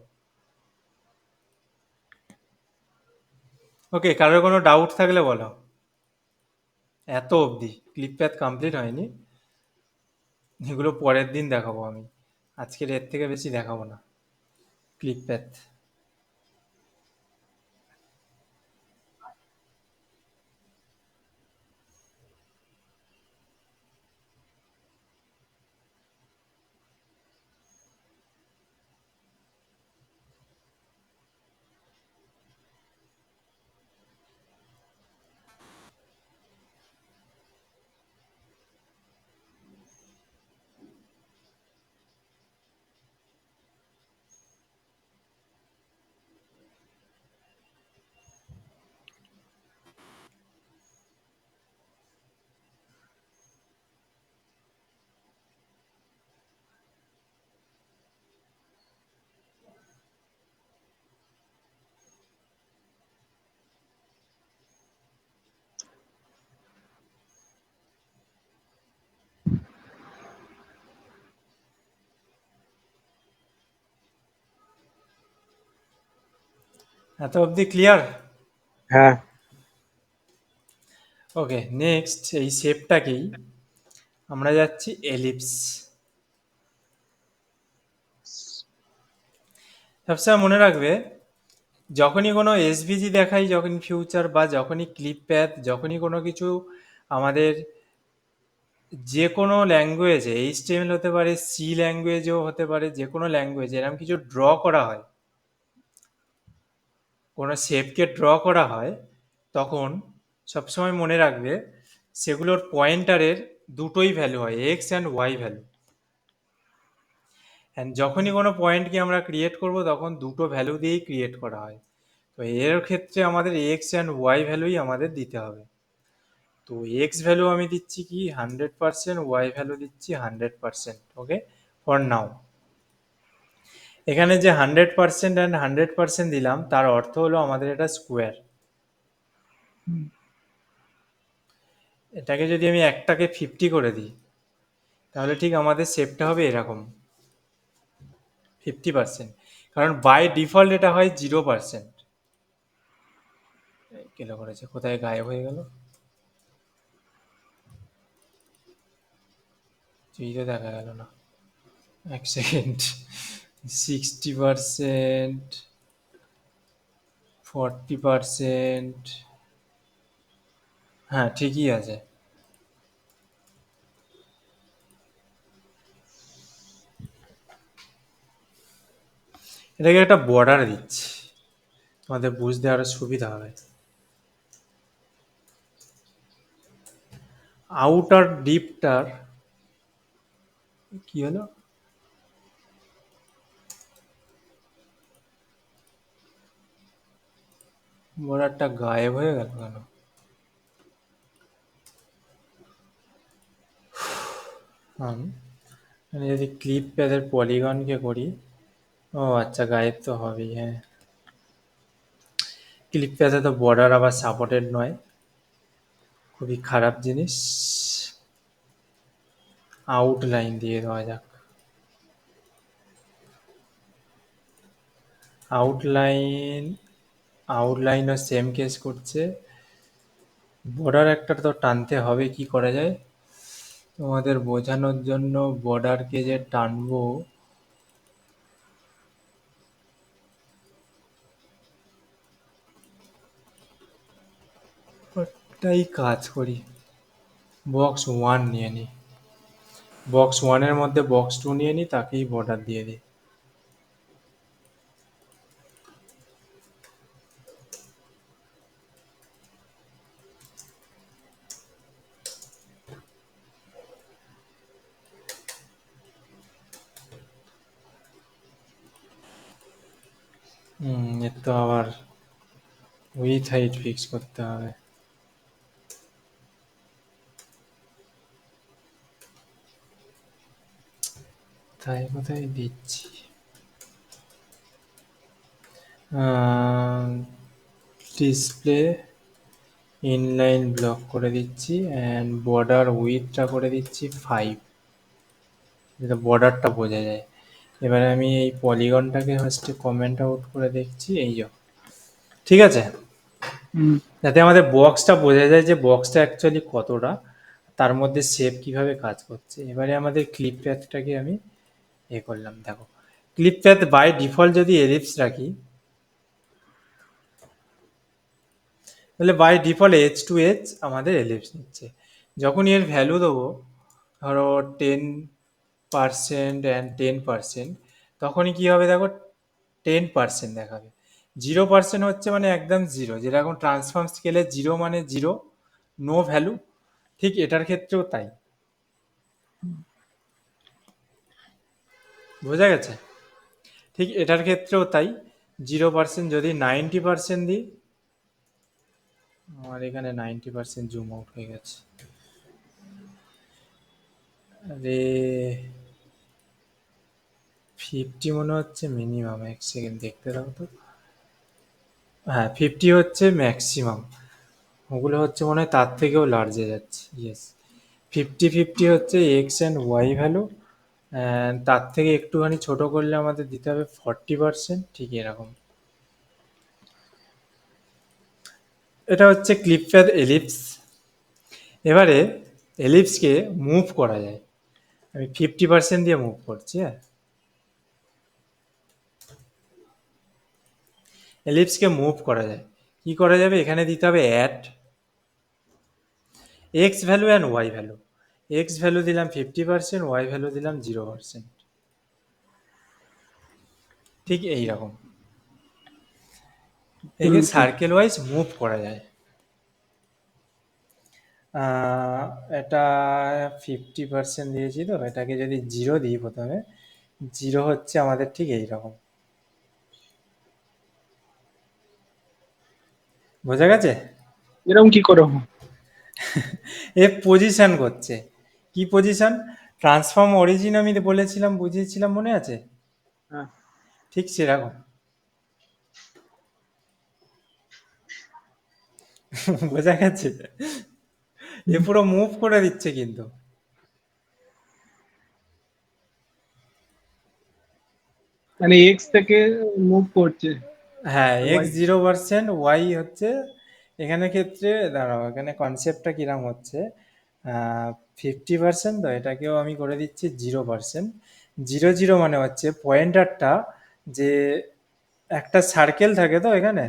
ওকে, কারোর কোনো ডাউট থাকলে বলো। এত অবধি ক্লিপ প্যাথ কমপ্লিট হয়নি, এগুলো পরের দিন দেখাবো আমি, আজকের এর থেকে বেশি দেখাবো না ক্লিপ প্যাথ। এত অবধি ক্লিয়ার? হ্যাঁ। ওকে, নেক্সট এই শেপটাকেই আমরা যাচ্ছি এলিপস। সবসময় মনে রাখবে যখনই কোনো এসভিজি দেখাই, যখনই ফিউচার বা যখনই ক্লিপ প্যাথ, যখনই কোনো কিছু আমাদের যে কোনো ল্যাঙ্গুয়েজে, এইচটিএমএল হতে পারে, সি ল্যাঙ্গুয়েজেও হতে পারে, যে কোনো ল্যাঙ্গুয়েজ এরকম কিছু ড্র করা হয়, কোনো শেপকে ড্র করা হয়, তখন সবসময় মনে রাখবে সেগুলোর পয়েন্টারের দুটোই ভ্যালু হয়, X and Y value. And যখনই কোনো পয়েন্টকে আমরা ক্রিয়েট করব তখন দুটো ভ্যালু দিয়েই ক্রিয়েট করা হয়। তো এর ক্ষেত্রে আমাদের এক্স অ্যান্ড ওয়াই ভ্যালুই আমাদের দিতে হবে। তো এক্স ভ্যালু আমি দিচ্ছি কি 100%, ওয়াই ভ্যালু দিচ্ছি 100%। ওকে, ফর নাও। এখানে যে 100% অ্যান্ড 100% দিলাম তার অর্থ হলো আমাদের এটা স্কোয়ার। এটাকে যদি আমি একটাকে 50 করে দিই তাহলে ঠিক আমাদের শেপটা হবে এরকম। 50%, কারণ বাই ডিফল্ট এটা হয় 0%। কেলো করেছে, কোথায় গায়েব হয়ে গেল, তো দেখা গেল না, এক সেকেন্ড। 60%, 40%, হ্যাঁ ঠিকই আছে। এটাকে একটা বর্ডার দিচ্ছি, তোমাদের বুঝতে আরো সুবিধা হবে। আউটার ডিপটার কি হলো, বর্ডারটা গায়েব হয়ে গেল কেন? আমি যদি ক্লিপ প্যাডের পলিগনকে করি, ও আচ্ছা গায়েব তো হবেই, হ্যাঁ। ক্লিপ প্যাডে তো বর্ডার আবার সাপোর্টেড নয়, খুবই খারাপ জিনিস। আউটলাইন দিয়ে দেওয়া যাক, আউটলাইন, আউটলাইনও সেম কেস করছে। বর্ডার একটা তো টানতে হবে, কি করা যায় তোমাদের বোঝানোর জন্য, বর্ডারকে যে টানবো, ওটাই কাজ করি। বক্স 1 নিয়ে নিই, বক্স 1-এর মধ্যে বক্স 2 নিয়ে নিই, তাকেই বর্ডার দিয়ে দিই। এর তো আবার উইথ হাইট ফিক্স করতে হবে। তাই কোথায় দিচ্ছি, ডিসপ্লে ইনলাইন ব্লক করে দিচ্ছি, অ্যান্ড বর্ডার উইথটা করে দিচ্ছি 5, যাতে বর্ডারটা বোঝা যায়। এবারে আমি এই পলিগনটাকে ফার্স্টে কমেন্ট আউট করে দেখছি, এই যে ঠিক আছে, যাতে আমাদের বক্সটা বোঝা যায় যে বক্সটা অ্যাকচুয়ালি কতটা, তার মধ্যে শেপ কিভাবে কাজ করছে। এবারে আমাদের ক্লিপ প্যাথটাকে আমি করলাম, দেখো ক্লিপ প্যাথ বাই ডিফল্ট যদি এলিপস রাখি, তাহলে by default edge to edge আমাদের এলিপস নিচ্ছে। যখন এর ভ্যালু দেবো ধরো 10% অ্যান্ড 10%, তখনই কী হবে দেখো, 10% দেখাবে। 0% হচ্ছে মানে একদম জিরো, যেরকম ট্রান্সফর্ম স্কেলে 0 মানে জিরো, নো ভ্যালু, ঠিক এটার ক্ষেত্রেও তাই। বোঝা গেছে? ঠিক এটার ক্ষেত্রেও তাই। 0% যদি 90% দিই, আমার এখানে 90% জুম আউট হয়ে গেছে, আরে 50 মনে হচ্ছে মিনিমাম, এক সেকেন্ড দেখতে দাও তো। হ্যাঁ 50 হচ্ছে ম্যাক্সিমাম, ওগুলো হচ্ছে মনে হয় তার থেকেও লার্জে যাচ্ছে। ইয়েস, 50-50 হচ্ছে এক্স অ্যান্ড ওয়াই ভ্যালু, তার থেকে একটুখানি ছোট করলে আমাদের দিতে হবে 40%, ঠিক এরকম। এটা হচ্ছে ক্লিপপ্যাড এলিপস। এবারে এলিপসকে মুভ করা যায়, আমি 50% দিয়ে মুভ করছি। হ্যাঁ, এলিপসকে মুভ করা যায়, কি করা যাবে, এখানে দিতে হবে add X value and Y value. X value দিলাম 50%, ওয়াই ভ্যালু দিলাম 0%, ঠিক এইরকম। একে সার্কেল ওয়াইজ মুভ করা যায়। এটা 50% দিয়েছি, তো এটাকে যদি 0 দিই প্রথমে, 0 হচ্ছে আমাদের ঠিক এইরকম। বোঝা গেছে? এরকম কি করে হয়? এ পজিশন করছে, কি পজিশন, ট্রান্সফর্ম অরিজিন আমি বলেছিলাম, বুঝিয়েছিলাম, মনে আছে? হ্যাঁ। ঠিক সেরকম। বোঝা গেছে? এ পুরো মুভ করে দিচ্ছে কিন্তু। মানে এক্স থেকে মুভ করছে হ্যাঁ, আর এক্স ওয়াই। 0%, ওয়াই হচ্ছে এখানে ক্ষেত্রে, দাঁড়াও এখানে কনসেপ্টটা কিরাম হচ্ছে, 50%, তো এটাকেও আমি করে দিচ্ছি 0%। 0 0 মানে হচ্ছে পয়েন্টারটা, যে একটা সার্কেল থাকে তো এখানে,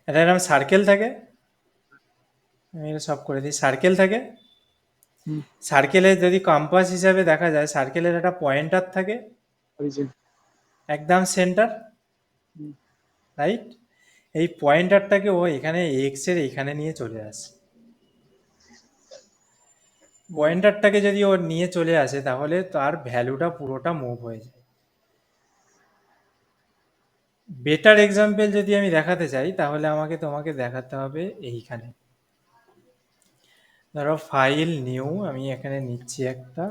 এটা এরকম সার্কেল থাকে, আমি এটা সব করে দিই, সার্কেল থাকে, হুম, সার্কেলে যদি কম্পাস হিসাবে দেখা যায়, সার্কেলের একটা পয়েন্টার থাকে অরিজিন। একদম সেন্টার, হুম, রাইট? এই পয়েন্টারটাকে ও এখানে এক্স এর এখানে নিয়ে চলে আসে। হুম, পয়েন্টারটাকে যদি ও নিয়ে চলে আসে, তাহলে তার ভ্যালুটা পুরোটা মুভ হয়ে যায়। বেটার এক্সাম্পল যদি আমি দেখাতে চাই, তাহলে আমাকে তোমাকে দেখাতে হবে এইখানে। ধরো ফাইল নিউ, আমি এখানে নিচ্ছি একটা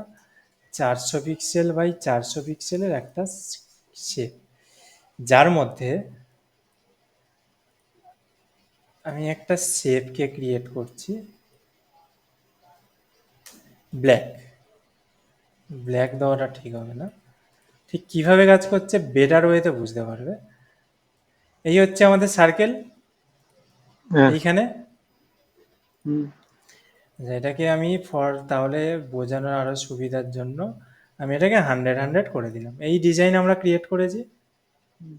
400 পিক্সেল বাই 400 পিক্সেলের একটা শেপ, যার মধ্যে আমি একটা শেপকে ক্রিয়েট করছি ব্ল্যাক। ব্ল্যাক দেওয়াটা ঠিক হবে না, ঠিক কিভাবে কাজ করছে বেটার ওয়েতে বুঝতে পারবে। এই হচ্ছে আমাদের সার্কেল হ্যাঁ। এইখানে, হুম, এটাকে আমি তাহলে বোঝানোর আরো সুবিধার জন্য আমি এটাকে 100 করে দিলাম। এই ডিজাইন আমরা ক্রিয়েট করেছি। হুম,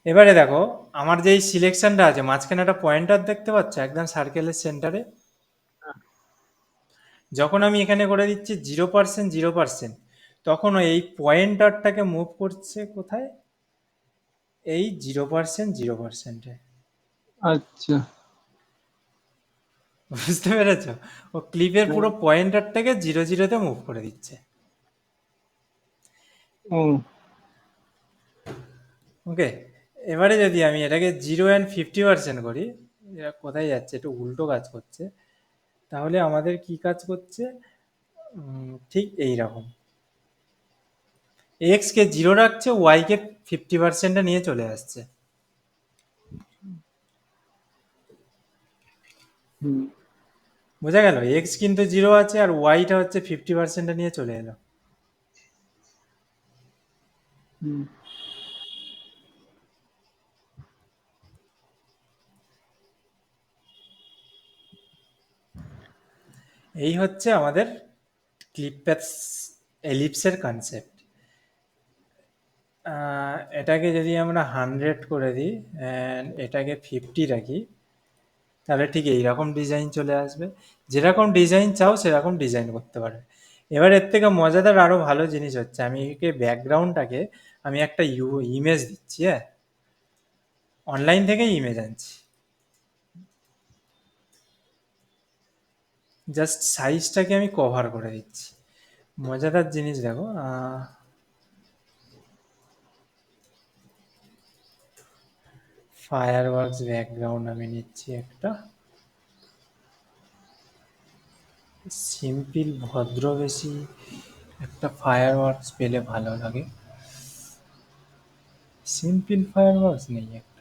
এবারে দেখো, আমার যে এই সিলেকশনটা আছে, মাঝখানে একটা পয়েন্টার দেখতে পাচ্ছ একদম সার্কেলের সেন্টারে, যখন আমি এখানে করে দিচ্ছি 0%, তখন এই পয়েন্টারটাকে মুভ করছে কোথায়, এই 0%, আচ্ছা। বুঝতে পেরেছ? ও ক্লিপের হ্যাঁ, পুরো পয়েন্টারটাকে 0 0-তে মুভ করে দিচ্ছে। ও, ওকে, এবারে যদি আমি এটাকে 0 and 50% করি, এটা কোথায় যাচ্ছে, একটু উল্টো কাজ করছে, তাহলে আমাদের কি কাজ করছে, ঠিক এই রকম, এক্স কে 0 রাখছে, ওয়াই কে 50%-এ নিয়ে চলে আসছে। হুম, বোঝা গেল? এক্স কিন্তু 0 আছে, আর ওয়াইটা হচ্ছে 50%-এ নিয়ে চলে এলো। হুম, এই হচ্ছে আমাদের ক্লিপপ্যাথ এলিপসের কনসেপ্ট। এটাকে যদি আমরা 100 করে দিই অ্যান্ড এটাকে 50 রাখি, তাহলে ঠিক এইরকম ডিজাইন চলে আসবে। যেরকম ডিজাইন চাও সেরকম ডিজাইন করতে পারবে। এবার এর থেকে মজাদার আরো ভালো জিনিস হচ্ছে, আমি একে ব্যাকগ্রাউন্ডটাকে আমি একটা ইমেজ দিচ্ছি, হ্যাঁ, অনলাইন থেকেই ইমেজ আনছি, জাস্ট সাইজটাকে আমি কভার করে দিচ্ছি। মজাদার জিনিস দেখো, ফায়ার ওয়ার্কস ব্যাকগ্রাউন্ড আমি নিচ্ছি একটা সিম্পল ভদ্রবেশী, একটা ফায়ার ওয়ার্কস পেলে ভালো লাগে। সিম্পল ফায়ার ওয়ার্কস নেই একটা,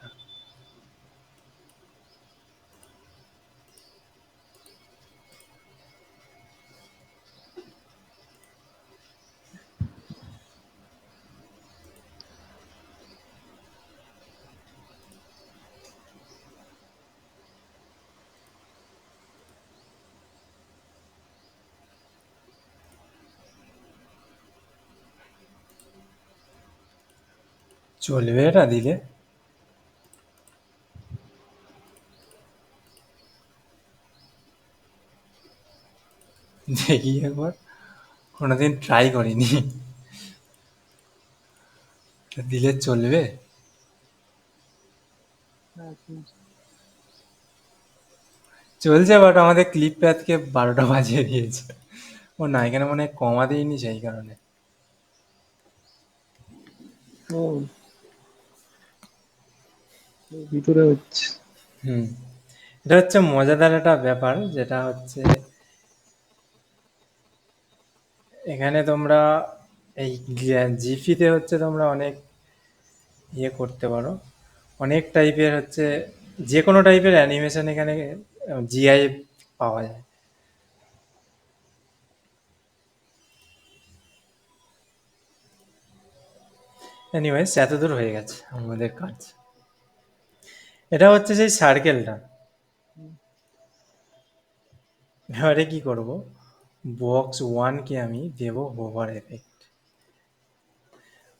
চলবে এটা দিলে? দেখি একবার, কোনোদিন ট্রাই করিনি, এটা দিলে চলবে? আচ্ছা। চলছে, বাট আমাদের ক্লিপ প্যাথকে 12টা বাজিয়ে দিয়েছে। ও না, এখানে মনে হয় কমা দিইনি সেই কারণে। ও, ভিতরে হচ্ছে। হুম, এটা হচ্ছে মজাদার একটা ব্যাপার, যেটা হচ্ছে এখানে তোমরা এই জিপিতে হচ্ছে তোমরা অনেক ইয়ে করতে পারো, অনেক টাইপের হচ্ছে, যে কোনো টাইপের অ্যানিমেশন এখানে জিআইএফ পাওয়া যায়। এনিওয়েজ এতদূর হয়ে গেছে আমাদের কাজ। এটা হচ্ছে সেই সার্কেলটা। এবারে কি করব, বক্স ওয়ানকে আমি দেব হোভার এফেক্ট।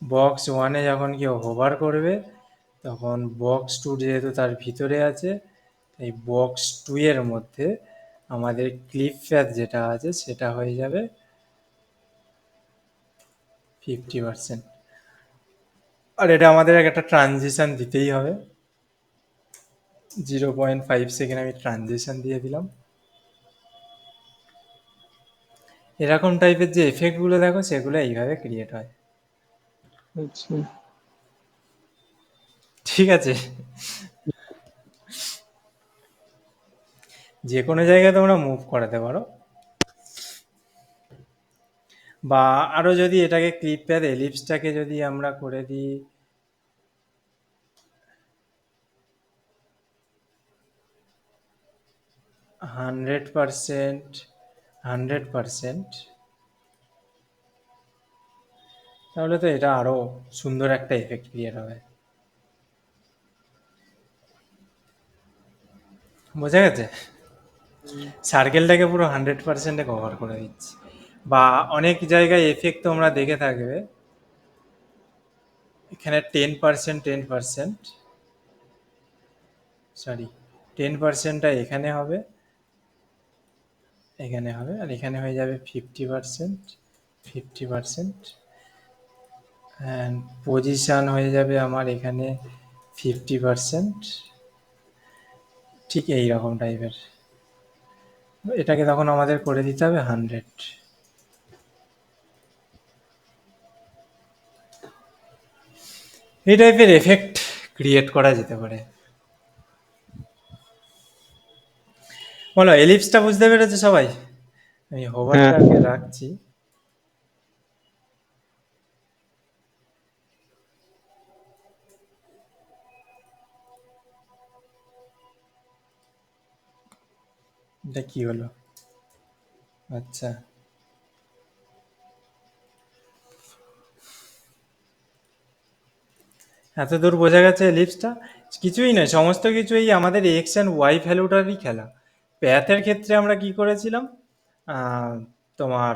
বক্স ওয়ানে যখন কেউ হোভার করবে তখন বক্স টু যেহেতু তার ভিতরে আছে, এই বক্স টু এর মধ্যে আমাদের ক্লিপ প্যাথ যেটা আছে সেটা হয়ে যাবে 50%। আর এটা আমাদের একটা ট্রানজিশন দিতেই হবে, 0.5 সেকেন্ড আমি ট্রানজিশন দিয়ে দিলাম। এরকম টাইপের যে এফেক্টগুলো দেখো সেগুলো এইভাবে ক্রিয়েট হয়। আচ্ছা, ঠিক আছে, যে কোনো জায়গায় তোমরা মুভ করাতে পারো, বা আরো যদি এটাকে ক্লিপ প্যাথ এলিপসটাকে যদি আমরা করে দিই 100%, তাহলে তো এটা আরো সুন্দর একটা এফেক্ট ক্রিয়েট হবে। বোঝা গেছে? সার্কেলটাকে পুরো 100%-এ কভার করে দিচ্ছি। বা অনেক জায়গায় এফেক্ট তোমরা দেখে থাকবে, এখানে 10%, সরি 10%টা এখানে হবে, এখানে হবে, আর এখানে হয়ে যাবে 50%, অ্যান্ড পজিশান হয়ে যাবে আমার এখানে 50%, ঠিক এই রকম টাইপের। এটাকে তখন আমাদের করে দিতে হবে 100। এই টাইপের এফেক্ট ক্রিয়েট করা যেতে পারে। বলো, এলিপসটা বুঝতে পেরেছে সবাই? আমি হ্যাঁ, হোভারটাকে রাখছি। এটা কি হলো? আচ্ছা, এত দূর বোঝা গেছে এলিপসটা? কিছুই নয়, সমস্ত কিছুই আমাদের এক্স অ্যান্ড ওয়াই ভ্যালুটারই খেলা। প্যাথের ক্ষেত্রে আমরা কি করেছিলাম, তোমার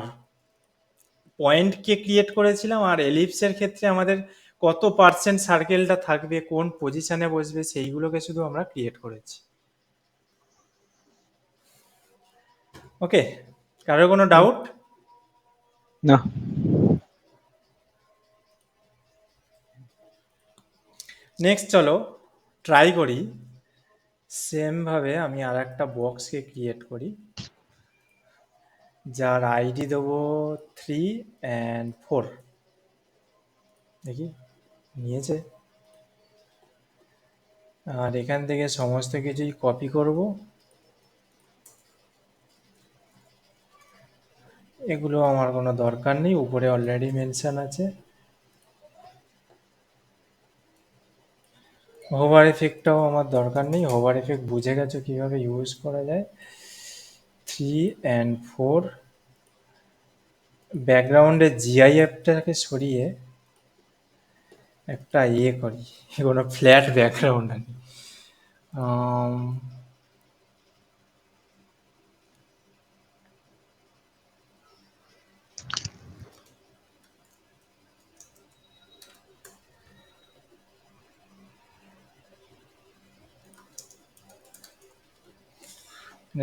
পয়েন্টকে ক্রিয়েট করেছিলাম, আর এলিপসের ক্ষেত্রে আমাদের কত পার্সেন্ট সার্কেলটা থাকবে, কোন পজিশনে বসবে, সেইগুলোকে শুধু আমরা ক্রিয়েট করেছি। ওকে, কারোর কোনো ডাউট? না, নেক্সট চলো ট্রাই করি, সেমভাবে আমি আর একটা বক্সকে ক্রিয়েট করি, যার আইডি দেবো 3 and 4। দেখি নিয়েছে। আর এখান থেকে সমস্ত কিছুই কপি করব, এগুলো আমার কোনো দরকার নেই, উপরে অলরেডি মেনশন আছে। হোভার এফেক্টটাও আমার দরকার নেই, হোভার এফেক্ট বুঝে গেছো কিভাবে ইউজ করা যায়। 3 and 4, ব্যাকগ্রাউন্ডে জিআইএফটাকে সরিয়ে একটা ইয়ে করি, কোনো ফ্ল্যাট ব্যাকগ্রাউন্ড আনি।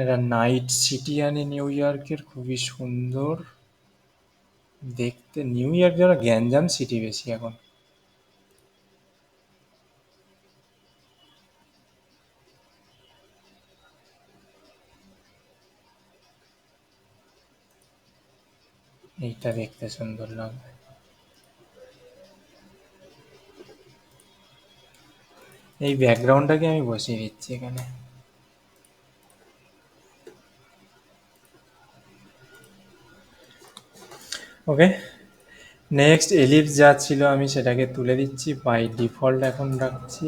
এটা নাইট সিটি আনি নিউ ইয়র্কের, খুবই সুন্দর দেখতে। নিউ ইয়র্ক যেন গ্যাঞ্জাম সিটি বেশি এখন। এইটা দেখতে সুন্দর লাগবে। এই ব্যাকগ্রাউন্ডটাকে আমি বসিয়ে দিচ্ছি এখানে। ওকে, নেক্সট এলিপস যা ছিল আমি সেটাকে তুলে দিচ্ছি, বাই ডিফল্ট এখন রাখছি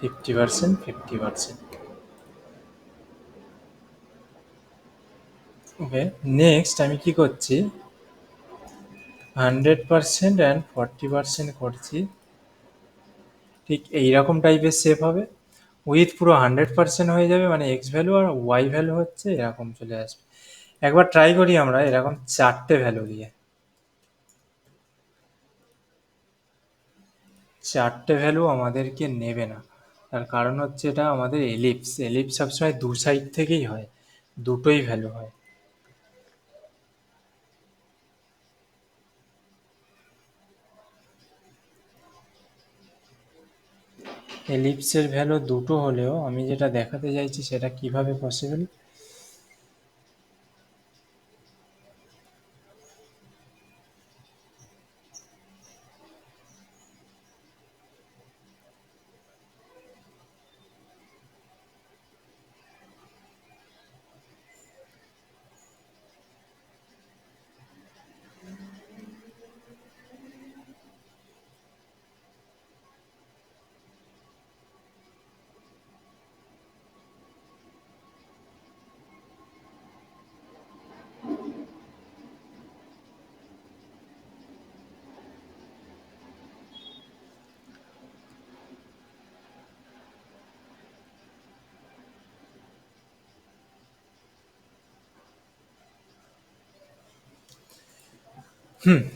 50%, 50%. ওকে, নেক্সট আমি কি করছি, 100% অ্যান্ড 40% করছি। ঠিক এইরকম টাইপের শেপ হবে, উইথ পুরো 100% হয়ে যাবে, মানে এক্স ভ্যালু আর ওয়াই ভ্যালু হচ্ছে এরকম চলে আসবে। একবার ট্রাই করি আমরা এরকম 4টে ভ্যালু দিয়ে। 4টে ভ্যালু আমাদেরকে নেবে না, তার কারণ হচ্ছে এটা আমাদের এলিপস। এলিপস সবসময় দু সাইড থেকেই হয়, দুটোই ভ্যালু হয়। এলিপসের ভ্যালু দুটো হলেও আমি যেটা দেখাতে চাইছি সেটা কিভাবে পসিবল।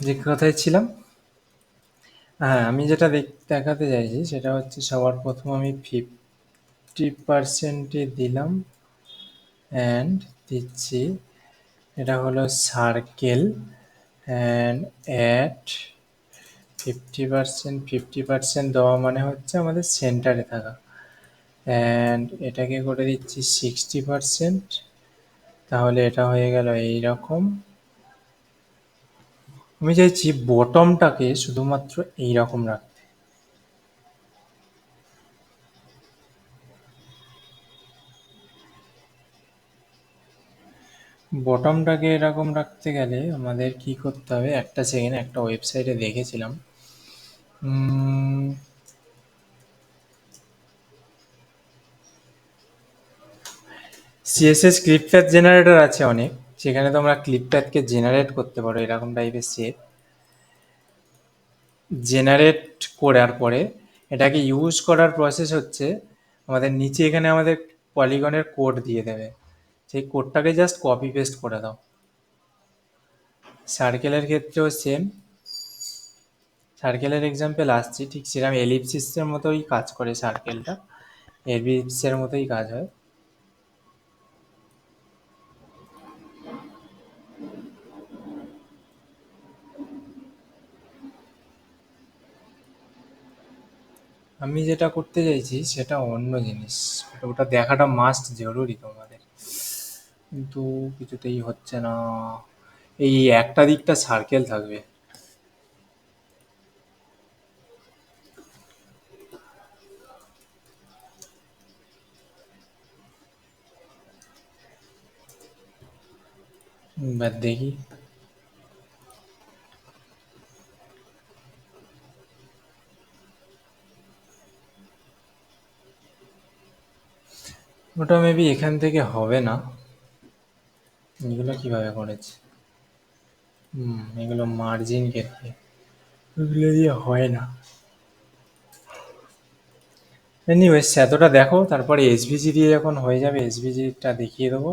যে কথায় ছিলাম, হ্যাঁ আমি যেটা দেখাতে চাইছি সেটা হচ্ছে সবার প্রথম আমি 50% দিলাম অ্যান্ড দিচ্ছি, এটা হলো সার্কেল অ্যান্ড অ্যাট 50%। 50% দেওয়া মানে হচ্ছে আমাদের সেন্টারে থাকা, অ্যান্ড এটাকে করে দিচ্ছি 60%। তাহলে এটা হয়ে গেল এইরকম। আমি চাইছি বটমটাকে শুধুমাত্র এইরকম রাখতে। বটমটাকে এরকম রাখতে গেলে আমাদের কি করতে হবে, একটা সেকেন্ড, একটা ওয়েবসাইটে দেখেছিলাম। সিএসএস ক্লিপ প্যাথ জেনারেটর আছে অনেক, সেখানে তোমরা ক্লিপ প্যাথকে জেনারেট করতে পারো এরকম টাইপের শেপ। জেনারেট করার পরে এটাকে ইউজ করার প্রসেস হচ্ছে, আমাদের নিচে এখানে আমাদের পলিগনের কোড দিয়ে দেবে, সেই কোডটাকে জাস্ট কপি পেস্ট করে দাও। সার্কেলের ক্ষেত্রেও সেম, সার্কেলের এক্সাম্পল আসছি, ঠিক সেরকম এলিপসিসের মতোই কাজ করে সার্কেলটা, এলিপসের মতোই কাজ হয়। আমি যেটা করতে চাইছি সেটা অন্য জিনিস, ওটা দেখাটা মাস্ট জরুরি তোমাদের, কিন্তু কিছুতেই হচ্ছে না। এই একটা দিকটা সার্কেল থাকবে, বাদ দেখি। ওটা মেবি এখান থেকে হবে না। এগুলো কিভাবে করেছে, এগুলো মার্জিন কেটে, এগুলো দিয়ে হয় না। এনিওয়েজ এতটা দেখো, তারপরে এসভিজি দিয়ে যখন হয়ে যাবে এসভিজিটা দেখিয়ে দেবো।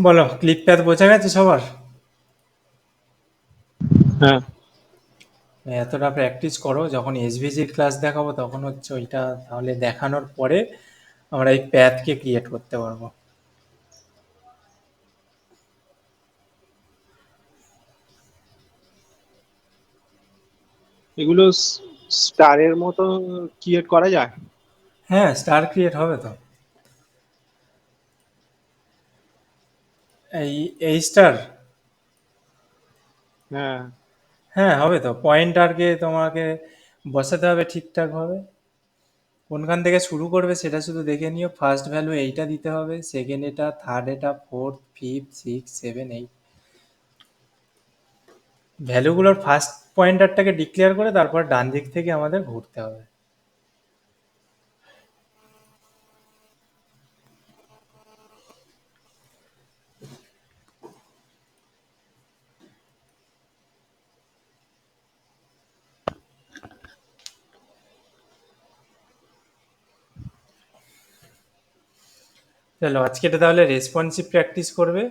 বলো, ক্লিপ প্যাথ বোঝা গেছে সবার? হ্যাঁ। এতটা প্র্যাকটিস করো, যখন এসভিজির ক্লাস দেখাবো তখন হচ্ছে ওইটা তাহলে দেখানোর পরে আমরা এই প্যাথকে ক্রিয়েট করতে পারবো। এগুলো স্টারের মতো ক্রিয়েট করা যায়? হ্যাঁ, স্টার ক্রিয়েট হবে তো। এই স্টার। হ্যাঁ। হ্যাঁ, হবে তো। পয়েন্টারকে তোমাকে বসাতে হবে ঠিকঠাক ভাবে। কোনখান থেকে শুরু করবে সেটা শুধু দেখে নিও। ফার্স্ট ভ্যালু এইটা দিতে হবে, সেকেন্ড এটা, থার্ড এটা, fourth, fifth, six, seven, eight. ভ্যালুগুলোর ফার্স্ট পয়েন্টারটাকে ডিক্লেয়ার করে তারপর ডান দিক থেকে আমাদের ঘুরতে হবে। চলো আজকে এটা তাহলে রেসপন্সিভ প্র্যাকটিস করবে।